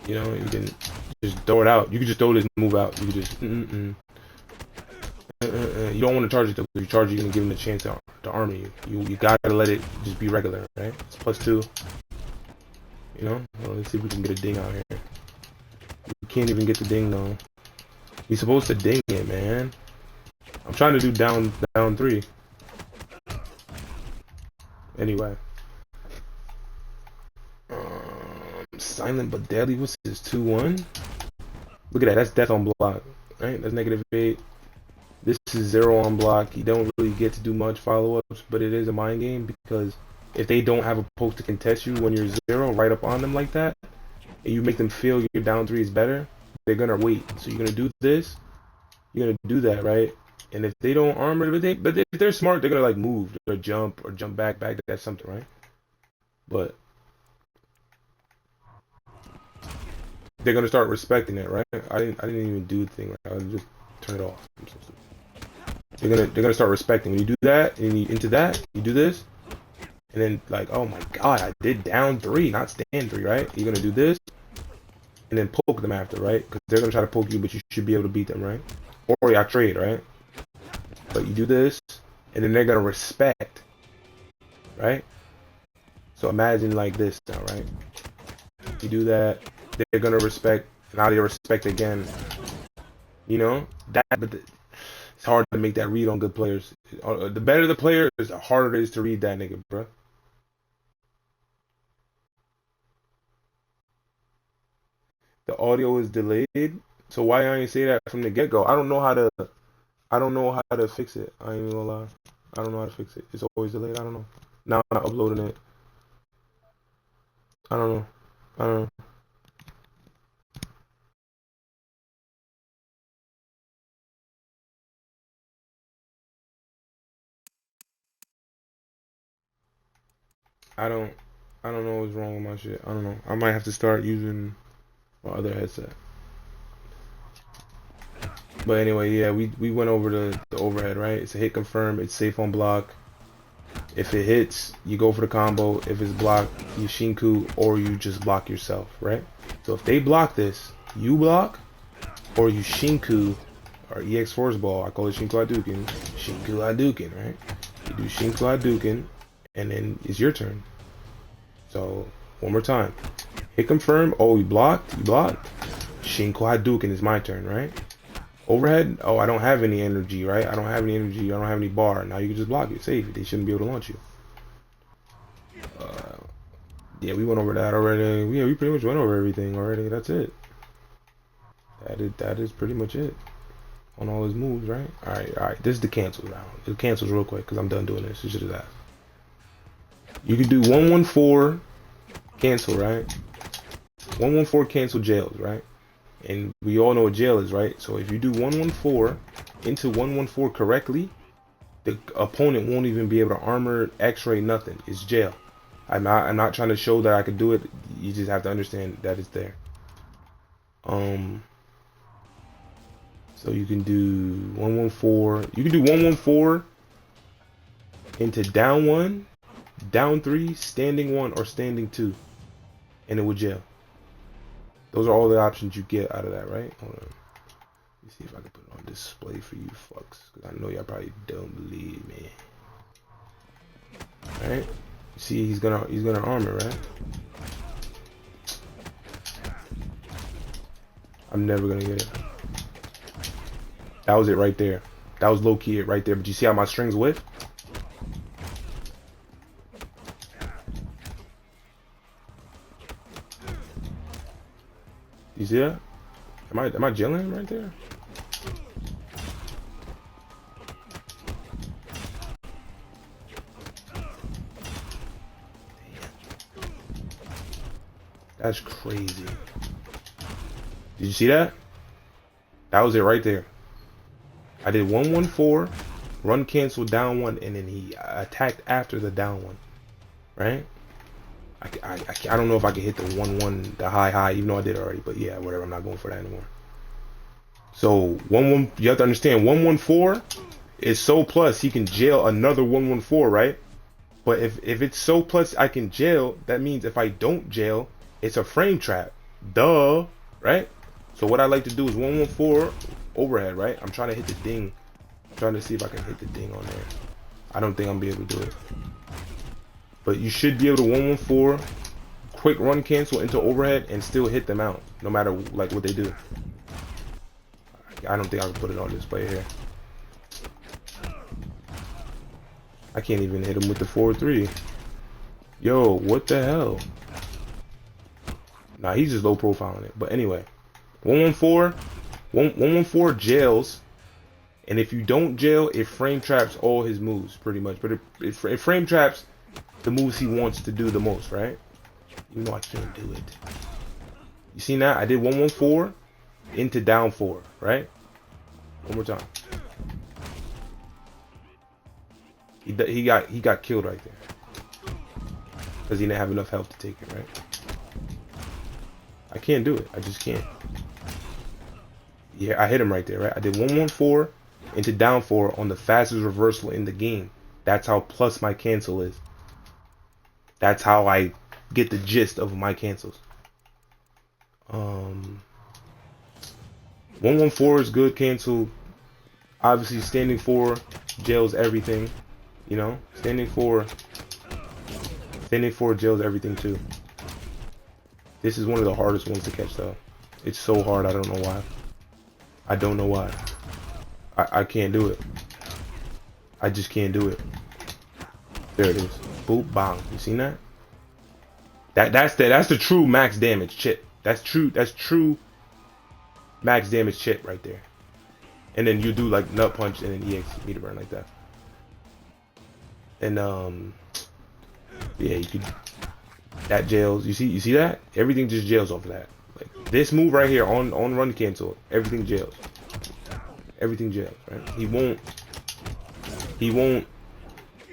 you know, you can just throw it out. You can just throw this move out. You can just, You don't want to charge it though. If you charge it, you can give him a chance to armor you. You gotta let it just be regular, right? It's +2. You know? Well, let's see if we can get a ding out here. We can't even get the ding though. You're supposed to ding it, man. I'm trying to do down 3. Anyway. Silent but deadly. What's this? 2-1? Look at that. That's death on block. Right? That's -8. This is 0 on block. You don't really get to do much follow-ups, but it is a mind game because if they don't have a poke to contest you when you're 0 right up on them like that, and you make them feel your down 3 is better, they're gonna wait. So you're gonna do this, you're gonna do that, right? And if they don't armor, but if they're smart, they're gonna like move or jump back. That's something, right? But they're gonna start respecting it, right? I didn't even do the thing. Right? I just turn it off. I'm so stupid. They're gonna start respecting. When you do that, and you into that, you do this, and then like, oh my god, I did down 3, not stand 3, right? You're gonna do this, and then poke them after, right? Because they're gonna try to poke you, but you should be able to beat them, right? Or y'all trade, right? But you do this, and then they're gonna respect, right? So imagine like this now, right? You do that, they're gonna respect, now they respect again. You know that, but it's hard to make that read on good players. The better the player is, the harder it is to read that nigga, bro. The audio is delayed, so why I ain't say that from the get go? I don't know how to. I don't know how to fix it. I ain't even gonna lie. I don't know how to fix it. It's always delayed. I don't know. Now I'm not uploading it. I don't know. I don't know. I don't. I don't know what's wrong with my shit. I don't know. I might have to start using my other headset. But anyway, yeah, we went over the overhead, right? It's a hit confirm. It's safe on block. If it hits, you go for the combo. If it's blocked, you shinku or you just block yourself, right? So if they block this, you block or you shinku or EX Force Ball. I call it Shinku Hadouken. Shinku Hadouken, right? You do Shinku Hadouken and then it's your turn. So one more time. Hit confirm. Oh, you blocked? You blocked? Shinku Hadouken is my turn, right? Overhead, oh, I don't have any energy, right? I don't have any energy, I don't have any bar. Now you can just block it, save it. They shouldn't be able to launch you. Yeah, we went over that already. Yeah, we pretty much went over everything already. That's it. That is pretty much it on all his moves, right? All right. This is the cancel round. It cancels real quick because I'm done doing this. You should have asked. You can do 114 cancel, right? 114 cancel jails, right? And we all know what jail is, right? So if you do 114 into 114 correctly, the opponent won't even be able to armor, X-ray, nothing. It's jail. I'm not trying to show that I could do it. You just have to understand that it's there. So you can do 114. You can do 114 into down 1, down 3, standing 1, or standing 2, and it would jail. Those are all the options you get out of that, right? Hold on. Let me see if I can put it on display for you fucks, because I know y'all probably don't believe me. Alright? See, he's gonna armor, right? I'm never gonna get it. That was it right there. That was low key it right there. But you see how my strings whiff? You see that? Am I jailing right there? That's crazy. Did you see that? That was it right there. I did 114, run cancel down 1, and then he attacked after the down 1. Right? I don't know if I can hit the 1-1, the high, even though I did already, but yeah, whatever, I'm not going for that anymore. So 1-1, you have to understand, 114 is so plus he can jail another 114, right? But if it's so plus I can jail, that means if I don't jail, it's a frame trap. Duh, right? So what I like to do is 114 overhead, right? I'm trying to hit the ding. I'm trying to see if I can hit the ding on there. I don't think I'm gonna be able to do it. But you should be able to 114, quick run cancel into overhead and still hit them out, no matter like what they do. I don't think I can put it on display here. I can't even hit him with the 4-3. Yo, what the hell? Nah, he's just low profiling it. But anyway, 114 jails, and if you don't jail, it frame traps all his moves pretty much. But it frame traps the moves he wants to do the most, right? Even though I can't do it. You seen that? I did 114 into down 4, right? One more time. He got killed right there because he didn't have enough health to take it, right? I can't do it. I just can't. Yeah, I hit him right there, right? I did 114 into down 4 on the fastest reversal in the game. That's how plus my cancel is. That's how I get the gist of my cancels. 114 is good cancel. Obviously, standing 4 jails everything. You know, standing 4 jails everything too. This is one of the hardest ones to catch though. It's so hard. I don't know why. I don't know why. I can't do it. I just can't do it. There it is. Boop, bang. You seen that? That's the true max damage chip. That's true max damage chip right there. And then you do like nut punch and then EX meter burn like that. And yeah, you could that jails. You see that? Everything just jails off of that. Like this move right here on run cancel, everything jails. Everything jails, right? He won't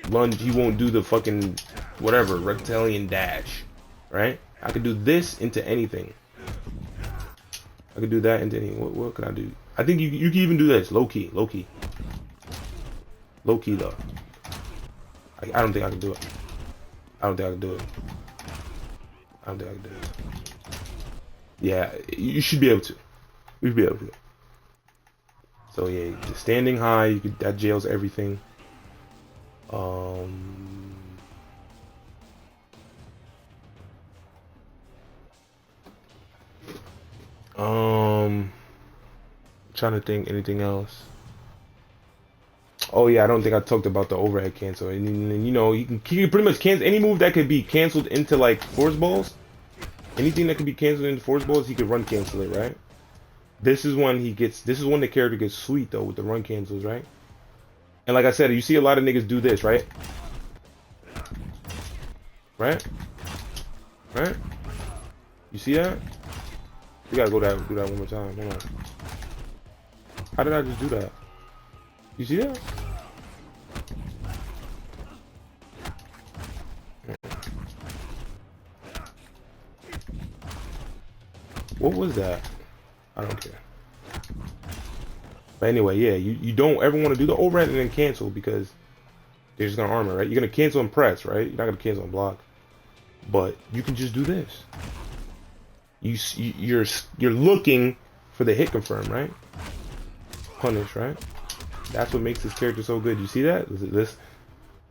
lunge, he won't do the fucking whatever, reptilian dash. Right? I could do this into anything. I could do that into anything. What can I do? I think you can even do this. Low key. Low key though. I don't think I can do it. I don't think I can do it. I don't think I can do it. Yeah, you should be able to. You should be able to. So yeah, just standing high, you could, that jails everything. Trying to think anything else. Oh yeah, I don't think I talked about the overhead cancel. And you know, you can pretty much cancel any move that could be canceled into like force balls. Anything that could be canceled into force balls, he could run cancel it, right? This is when he gets. This is when the character gets sweet though with the run cancels, right? And like I said, you see a lot of niggas do this, right? Right? Right? You see that? We gotta do that one more time. Hold on. How did I just do that? You see that? What was that? I don't care. But anyway, yeah, you don't ever want to do the overhead and then cancel because they're just gonna armor, right? You're gonna cancel and press, right? You're not gonna cancel and block. But you can just do this. You're looking for the hit confirm, right? Punish, right? That's what makes this character so good. You see that? Let's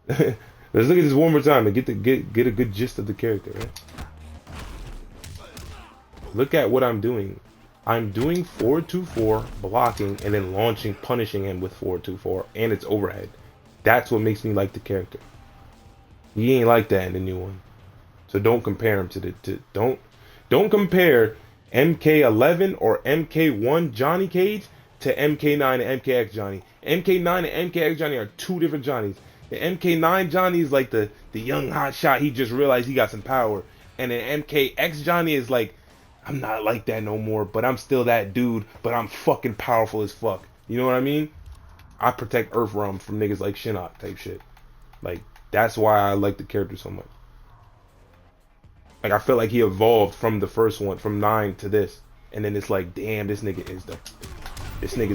look at this one more time and get a good gist of the character, right? Look at what I'm doing. I'm doing 4-2-4 blocking and then launching, punishing him with 4-2-4 and it's overhead. That's what makes me like the character. He ain't like that in the new one. So don't compare him don't compare MK11 or MK1 Johnny Cage to MK9 and MKX Johnny. MK9 and MKX Johnny are two different Johnnies. The MK9 Johnny is like the young hot shot. He just realized he got some power. And then MKX Johnny is like, I'm not like that no more, but I'm still that dude, but I'm fucking powerful as fuck. You know what I mean? I protect Earthrealm from niggas like Shinnok type shit. Like, that's why I like the character so much. Like, I feel like he evolved from the first one, from 9 to this. And then it's like, damn, this nigga's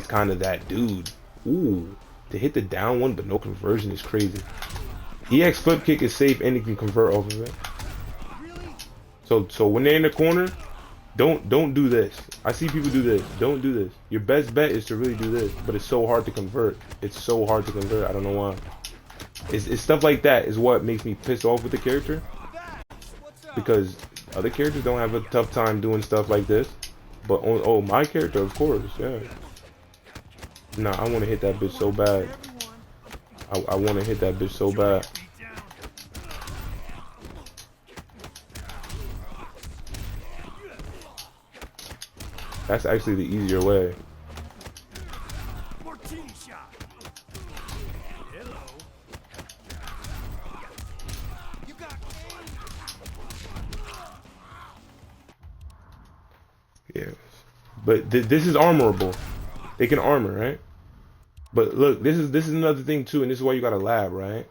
kind of that dude. Ooh, to hit the down one, but no conversion is crazy. EX flip kick is safe and he can convert off of it. So when they're in the corner, don't do this. I see people do this. Don't do this. Your best bet is to really do this, but it's so hard to convert. It's so hard to convert. I don't know why. It's stuff like that is what makes me pissed off with the character. Because other characters don't have a tough time doing stuff like this. But oh, my character, of course, yeah. Nah, I want to hit that bitch so bad. I want to hit that bitch so bad. That's actually the easier way. Yeah, but this is armorable. They can armor, right? But look, this is another thing too, and this is why you got a lab, right?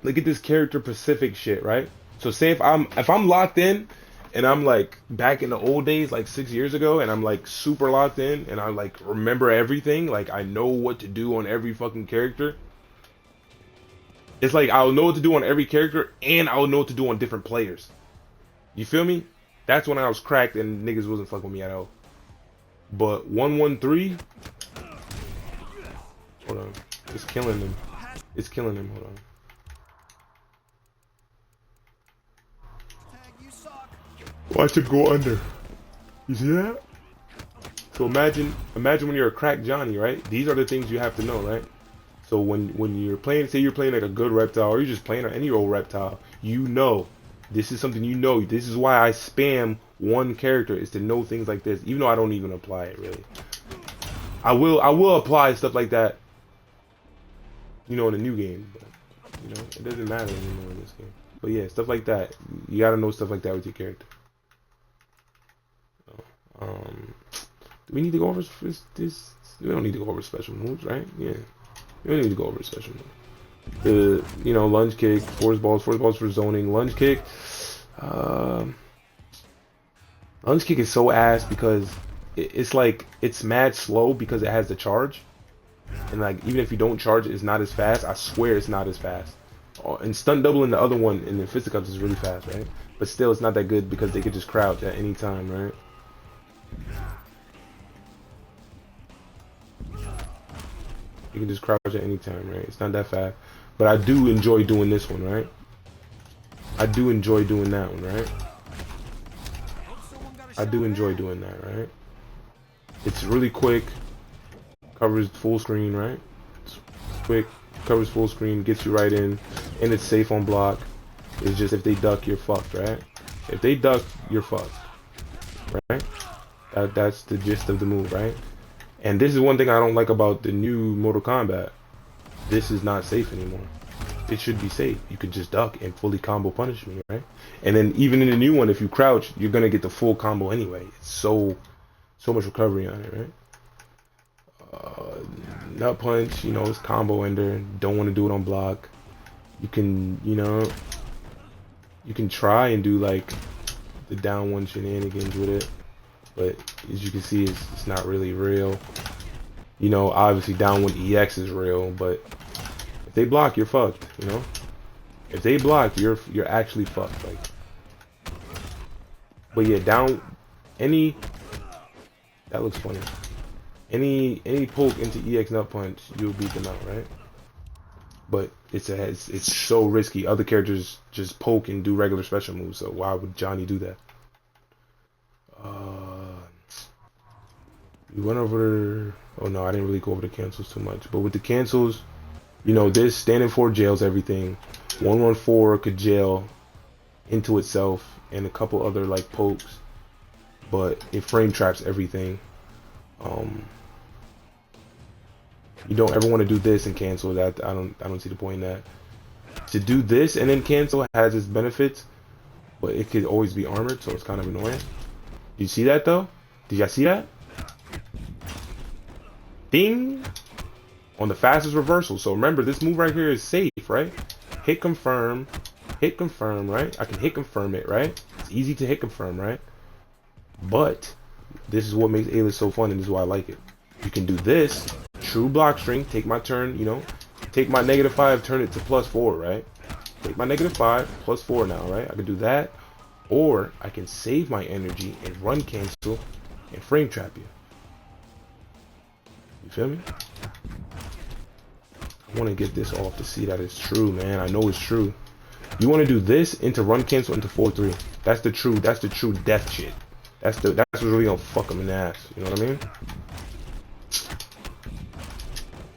Look at this character Pacific shit, right? So say if I'm locked in, and I'm like back in the old days, like 6 years ago, and I'm like super locked in, and I like remember everything. Like I know what to do on every fucking character. It's like I'll know what to do on every character, and I'll know what to do on different players. You feel me? That's when I was cracked and niggas wasn't fucking with me at all. But 113, hold on, it's killing him. It's killing him. Hold on. Watch him go under. You see that? So imagine when you're a crack Johnny, right? These are the things you have to know, right? So when you're playing, say you're playing like a good reptile, or you're just playing any old reptile, you know, this is something you know. This is why I spam one character, is to know things like this, even though I don't even apply it really. I will apply stuff like that, you know, in a new game, but you know, it doesn't matter anymore in this game. But yeah, stuff like that. You gotta know stuff like that with your character. Do we need to go over this? We don't need to go over special moves, right? Yeah. We don't need to go over special moves. You know, lunge kick, force balls for zoning. Lunge kick. Lunge kick is so ass because it's like, it's mad slow because it has the charge. And like, even if you don't charge it, it's not as fast. I swear it's not as fast. And stunt double in the other one in the fisticuffs is really fast, right? But still, it's not that good because they could just crouch at any time, right? You can just crouch at any time, right? It's not that fast. But I do enjoy doing this one, right? I do enjoy doing that one, right? I do enjoy doing that, right? It's really quick. Covers full screen, right? It's quick. Covers full screen. Gets you right in. And it's safe on block. It's just if they duck, you're fucked, right? If they duck, you're fucked. Right? That's the gist of the move, right? And this is one thing I don't like about the new Mortal Kombat. This is not safe anymore. It should be safe. You could just duck and fully combo punish me, right? And then even in the new one, if you crouch, you're gonna get the full combo anyway. It's so much recovery on it, right? Nut punch, you know, it's combo ender. Don't want to do it on block. You can, you know, you can try and do like the down one shenanigans with it. But as you can see, it's not really real. You know, obviously down one EX is real, but if they block, you're fucked. You know, if they block, you're actually fucked. Like, but yeah, down any, that looks funny. Any poke into EX nut punch, you'll beat them out, right? But it's so risky. Other characters just poke and do regular special moves, so why would Johnny do that? We went over. Oh no, I didn't really go over the cancels too much. But with the cancels, you know, this standing 4 jails everything. 114 could jail into itself and a couple other like pokes, but it frame traps everything. You don't ever want to do this and cancel that. I don't see the point in that. To do this and then cancel has its benefits, but it could always be armored, so it's kind of annoying. Did you see that though? Did y'all see that? Ding! On the fastest reversal. So remember, this move right here is safe, right? Hit confirm, right? I can hit confirm it, right? It's easy to hit confirm, right? But this is what makes A-List so fun, and this is why I like it. You can do this, true block string, take my turn, you know, take my -5, turn it to +4, right? Take my -5, +4 now, right? I can do that, or I can save my energy and run cancel and frame trap you. You feel me? I want to get this off to see that it's true, man. I know it's true. You want to do this into run cancel into 4-3. That's the true death shit. That's what's really gonna fuck him in the ass. You know what I mean?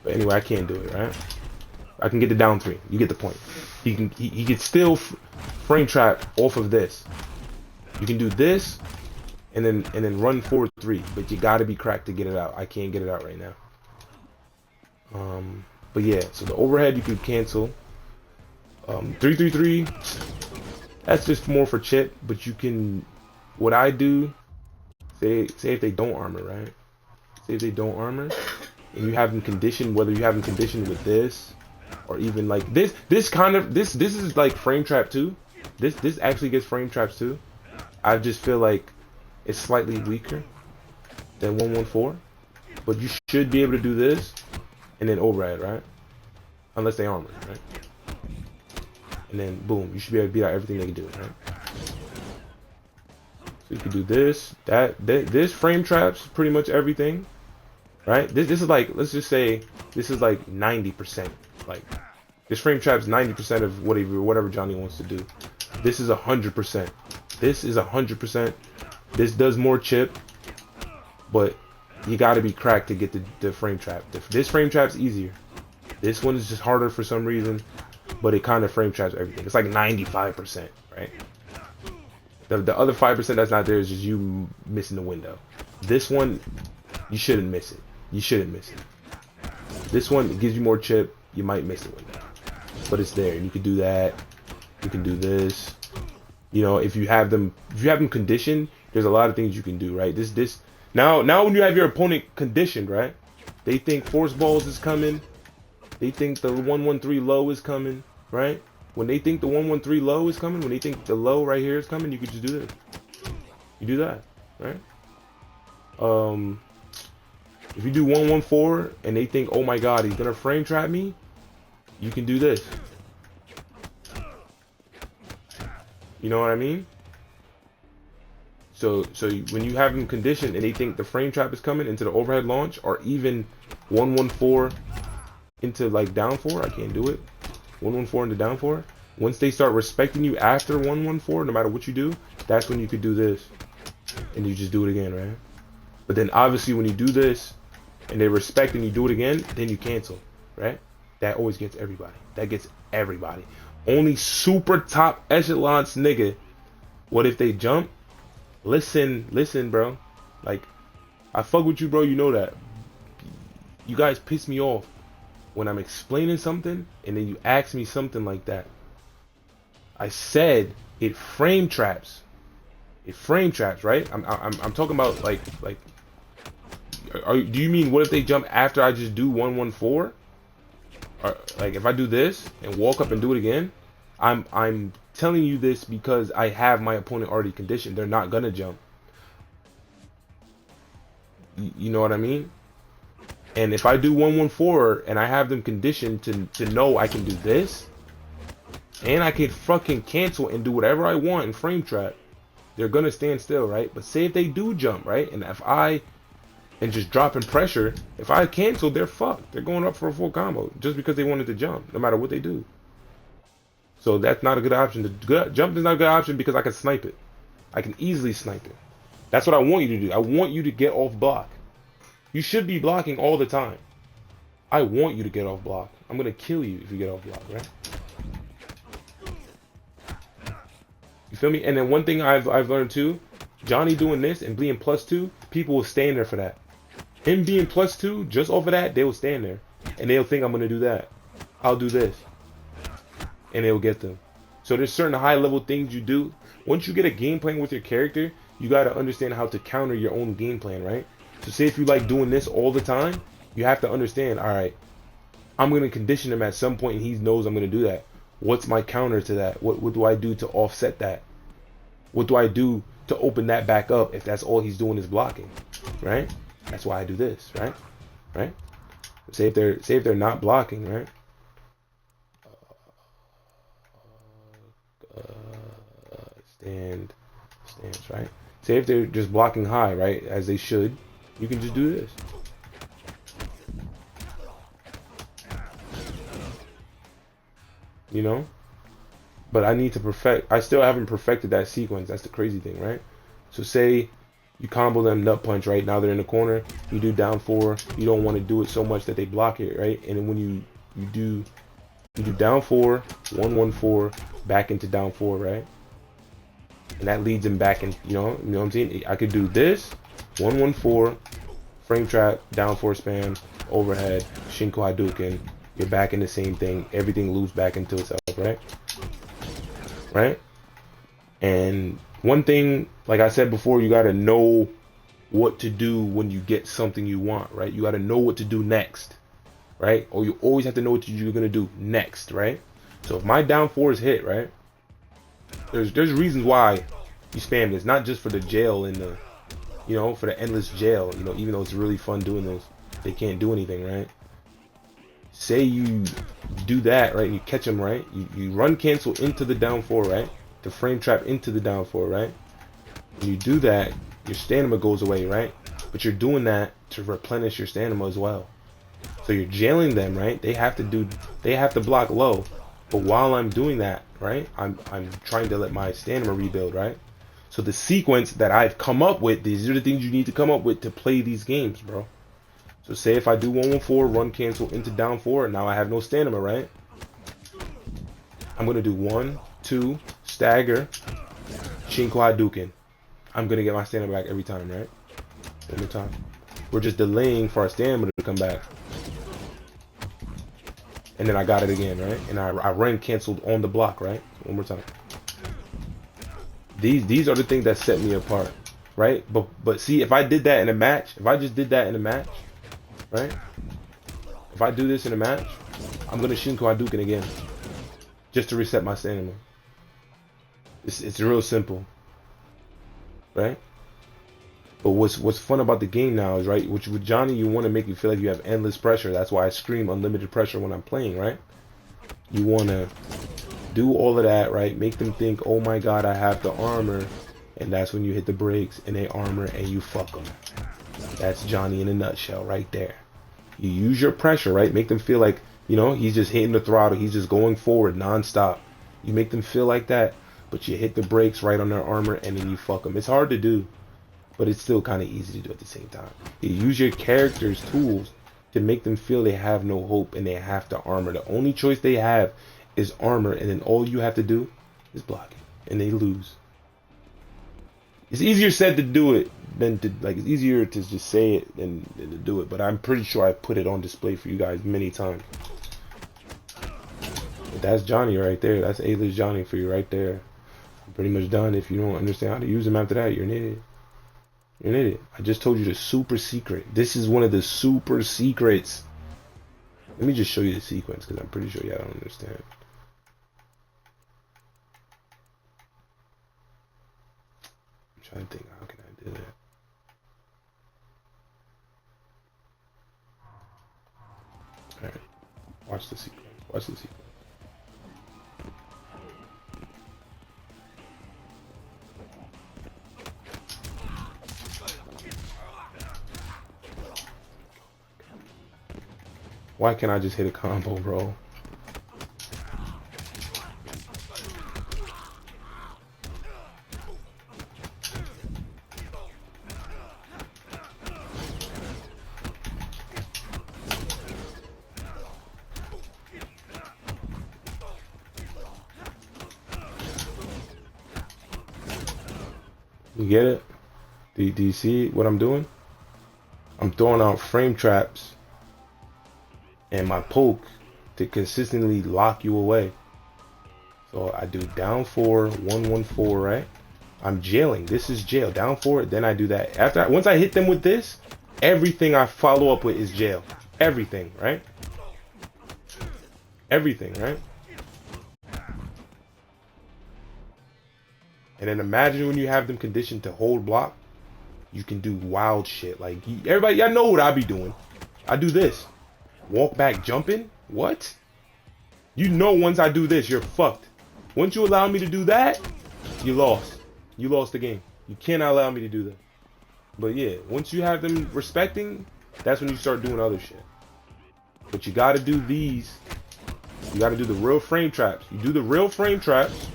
But anyway, I can't do it, right? I can get the down 3. You get the point. He can still frame trap off of this. You can do this and then run 4-3, but you gotta be cracked to get it out. I can't get it out right now. But yeah, so the overhead you can cancel. 3-3-3. That's just more for chip, but you can. What I do, say if they don't armor, right? Say if they don't armor, and you have them conditioned, whether you have them conditioned with this, or even like this is like frame trap too. This actually gets frame traps too. I just feel like it's slightly weaker than 114, but you should be able to do this and then overhead, right? Unless they armor, right? And then boom, you should be able to beat out everything they can do, right? So you can do this, this frame traps pretty much everything, right? This is like, let's just say this is like 90%. Like this frame traps 90% of whatever Johnny wants to do. This is 100%. This is 100%. This does more chip, but you got to be cracked to get the frame trap. This frame trap's easier. This one is just harder for some reason, but it kind of frame traps everything. It's like 95%, right? The other 5% that's not there is just you missing the window. This one, you shouldn't miss it. You shouldn't miss it. This one gives you more chip. You might miss the window, but it's there. And you can do that. You can do this. You know, if you have them conditioned, there's a lot of things you can do, right? Now when you have your opponent conditioned, right? They think force balls is coming. They think the 113 low is coming, right? When they think the 113 low is coming, when they think the low right here is coming, you can just do this. You do that, right? If you do 114 and they think, oh my god, he's gonna frame trap me, you can do this. You know what I mean? So when you have them conditioned and they think the frame trap is coming into the overhead launch, or even 114 into like down 4, I can't do it. 114 into down 4. Once they start respecting you after 114, no matter what you do, that's when you could do this, and you just do it again, right? But then obviously when you do this and they respect and you do it again, then you cancel, right? That always gets everybody. That gets everybody. Only super top echelons, nigga. What if they jump? Listen, bro. Like, I fuck with you, bro. You know that. You guys piss me off when I'm explaining something and then you ask me something like that. I said it frame traps. It frame traps, right? I'm talking about like. Do you mean what if they jump after I just do 114? Or, like if I do this and walk up and do it again, I'm telling you this because I have my opponent already conditioned. They're not gonna jump. You know what I mean? And if I do 114 and I have them conditioned to know I can do this, and I can fucking cancel and do whatever I want in frame trap, they're gonna stand still, right? But say if they do jump, right? And if I just dropping pressure, if I cancel, they're fucked. They're going up for a full combo just because they wanted to jump, no matter what they do. So that's not a good option. Jump is not a good option because I can snipe it. I can easily snipe it. That's what I want you to do. I want you to get off block. You should be blocking all the time. I want you to get off block. I'm gonna kill you if you get off block, right? You feel me? And then one thing I've learned too, Johnny doing this and being +2, people will stand there for that. Him being +2, just over that, they will stand there. And they'll think I'm gonna do that. I'll do this. And it'll get them. So there's certain high level things you do. Once you get a game plan with your character, you gotta understand how to counter your own game plan, right? So say if you like doing this all the time, you have to understand, alright, I'm gonna condition him at some point and he knows I'm gonna do that. What's my counter to that? What do I do to offset that? What do I do to open that back up if that's all he's doing is blocking, right? That's why I do this, right? Right? Say if they're not blocking, right? Stance, right? Say if they're just blocking high, right, as they should, you can just do this. You know? But I need to perfect. I still haven't perfected that sequence. That's the crazy thing, right? So say you combo them nut punch, right? Now they're in the corner. You do down 4. You don't want to do it so much that they block it, right? And then when you do down 4, 114, back into down 4, right? And that leads them back in. You know what I'm saying? I could do this, 114, frame trap, down 4 spam, overhead, Shinko Hadouken. You're back in the same thing. Everything loops back into itself, right? Right? And one thing, like I said before, you gotta know what to do when you get something you want, right? You gotta know what to do next, right? Or you always have to know what you're gonna do next, right? So if my down 4 is hit, right? There's reasons why You spam this, not just for the jail and the, you know, for the endless jail. You know, even though it's really fun doing this, they can't do anything, right? Say you do that, right? You catch them, right? You run cancel into the down 4, right? The frame trap into the down 4, right? When you do that, your stamina goes away, right? But you're doing that to replenish your stamina as well. So you're jailing them, right? They have to block low. But while I'm doing that, right? I'm trying to let my stamina rebuild, right? So the sequence that I've come up with, these are the things you need to come up with to play these games, bro. So say if I do 114, run cancel into down 4, now I have no stamina, right? I'm gonna do 1, 2, stagger, Shinko Hadouken. I'm gonna get my stamina back every time, right? One more time. We're just delaying for our stamina to come back. And then I got it again, right? And I ran canceled on the block, right? One more time. These are the things that set me apart, right? But see, if I did that in a match, if I just did that in a match, right? If I do this in a match, I'm gonna Shinko Hadouken again, just to reset my stamina. It's real simple, right? But what's fun about the game now is, right, which with Johnny, you want to make you feel like you have endless pressure. That's why I scream unlimited pressure when I'm playing, right? You want to do all of that, right? Make them think, oh my god, I have the armor. And that's when you hit the brakes and they armor and you fuck them. That's Johnny in a nutshell right there. You use your pressure, right? Make them feel like, you know, he's just hitting the throttle. He's just going forward nonstop. You make them feel like that, but you hit the brakes right on their armor and then you fuck them. It's hard to do, but it's still kind of easy to do at the same time. You use your character's tools to make them feel they have no hope and they have to armor. The only choice they have is armor, and then all you have to do is block it, and they lose. It's easier said to do it than to, like, it's easier to just say it than to do it, but I'm pretty sure I put it on display for you guys many times. But that's Johnny right there. That's A-list Johnny for you right there. I'm pretty much done. If you don't understand how to use him after that, you're an idiot. You're an idiot. I just told you the super secret. This is one of the super secrets. Let me just show you the sequence, because I'm pretty sure y'all don't understand. I'm trying to think, how can I do that? Alright. Watch the sequence. Watch the sequence. Why can't I just hit a combo, bro? You get it? Do you see what I'm doing? I'm throwing out frame traps and my poke to consistently lock you away. So I do down 4, 114, right? I'm jailing. This is jail. Down 4, then I do that. Once I hit them with this, everything I follow up with is jail. Everything, right? Everything, right? And then imagine when you have them conditioned to hold block, you can do wild shit. Like, everybody, y'all know what I be doing. I do this. Walk back jumping? What? You know once I do this, you're fucked. Once you allow me to do that, you lost. You lost the game. You cannot allow me to do that. But yeah, once you have them respecting, that's when you start doing other shit. But you gotta do these. You gotta do the real frame traps. You do the real frame traps.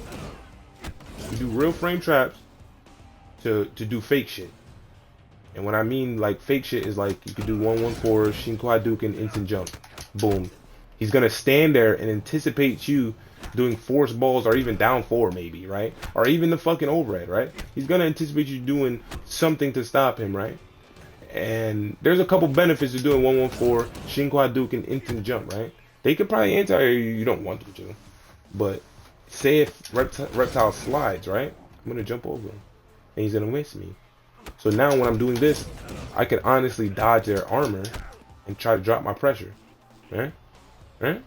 You do real frame traps to do fake shit. And what I mean like fake shit is like you can do 114, Shinko Hadouken, instant jump. Boom. He's gonna stand there and anticipate you doing force balls or even down 4 maybe, right? Or even the fucking overhead, right? He's gonna anticipate you doing something to stop him, right? And there's a couple benefits to doing 114, Shinko Hadouken, instant jump, right? They could probably anti you don't want them to. But say if Reptile slides, right? I'm gonna jump over him. And he's gonna miss me. So now when I'm doing this, I can honestly dodge their armor and try to drop my pressure. Right? Right?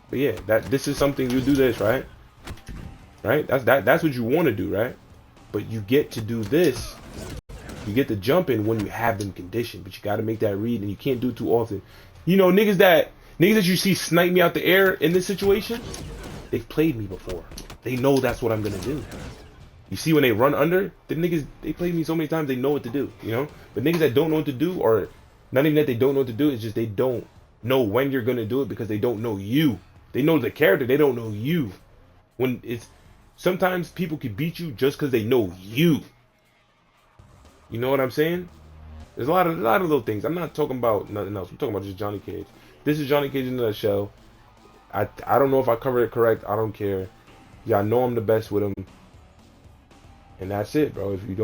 But yeah, this is something you do this, right? Right? That's what you want to do, right? But you get to do this. You get to jump in when you have them conditioned, but you got to make that read, and you can't do it too often. You know, niggas that you see snipe me out the air in this situation, they've played me before. They know that's what I'm gonna do. You see when they run under, the niggas, they played me so many times, they know what to do, you know? But niggas that don't know what to do, or not even that they don't know what to do, it's just they don't know when you're gonna do it because they don't know you. They know the character, they don't know you. When it's, sometimes people can beat you just because they know you. You know what I'm saying? There's a lot of little things. I'm not talking about nothing else. I'm talking about just Johnny Cage. This is Johnny Cage in a nutshell. I don't know if I covered it correct. I don't care. Y'all know I'm the best with him. And that's it, bro. If you don't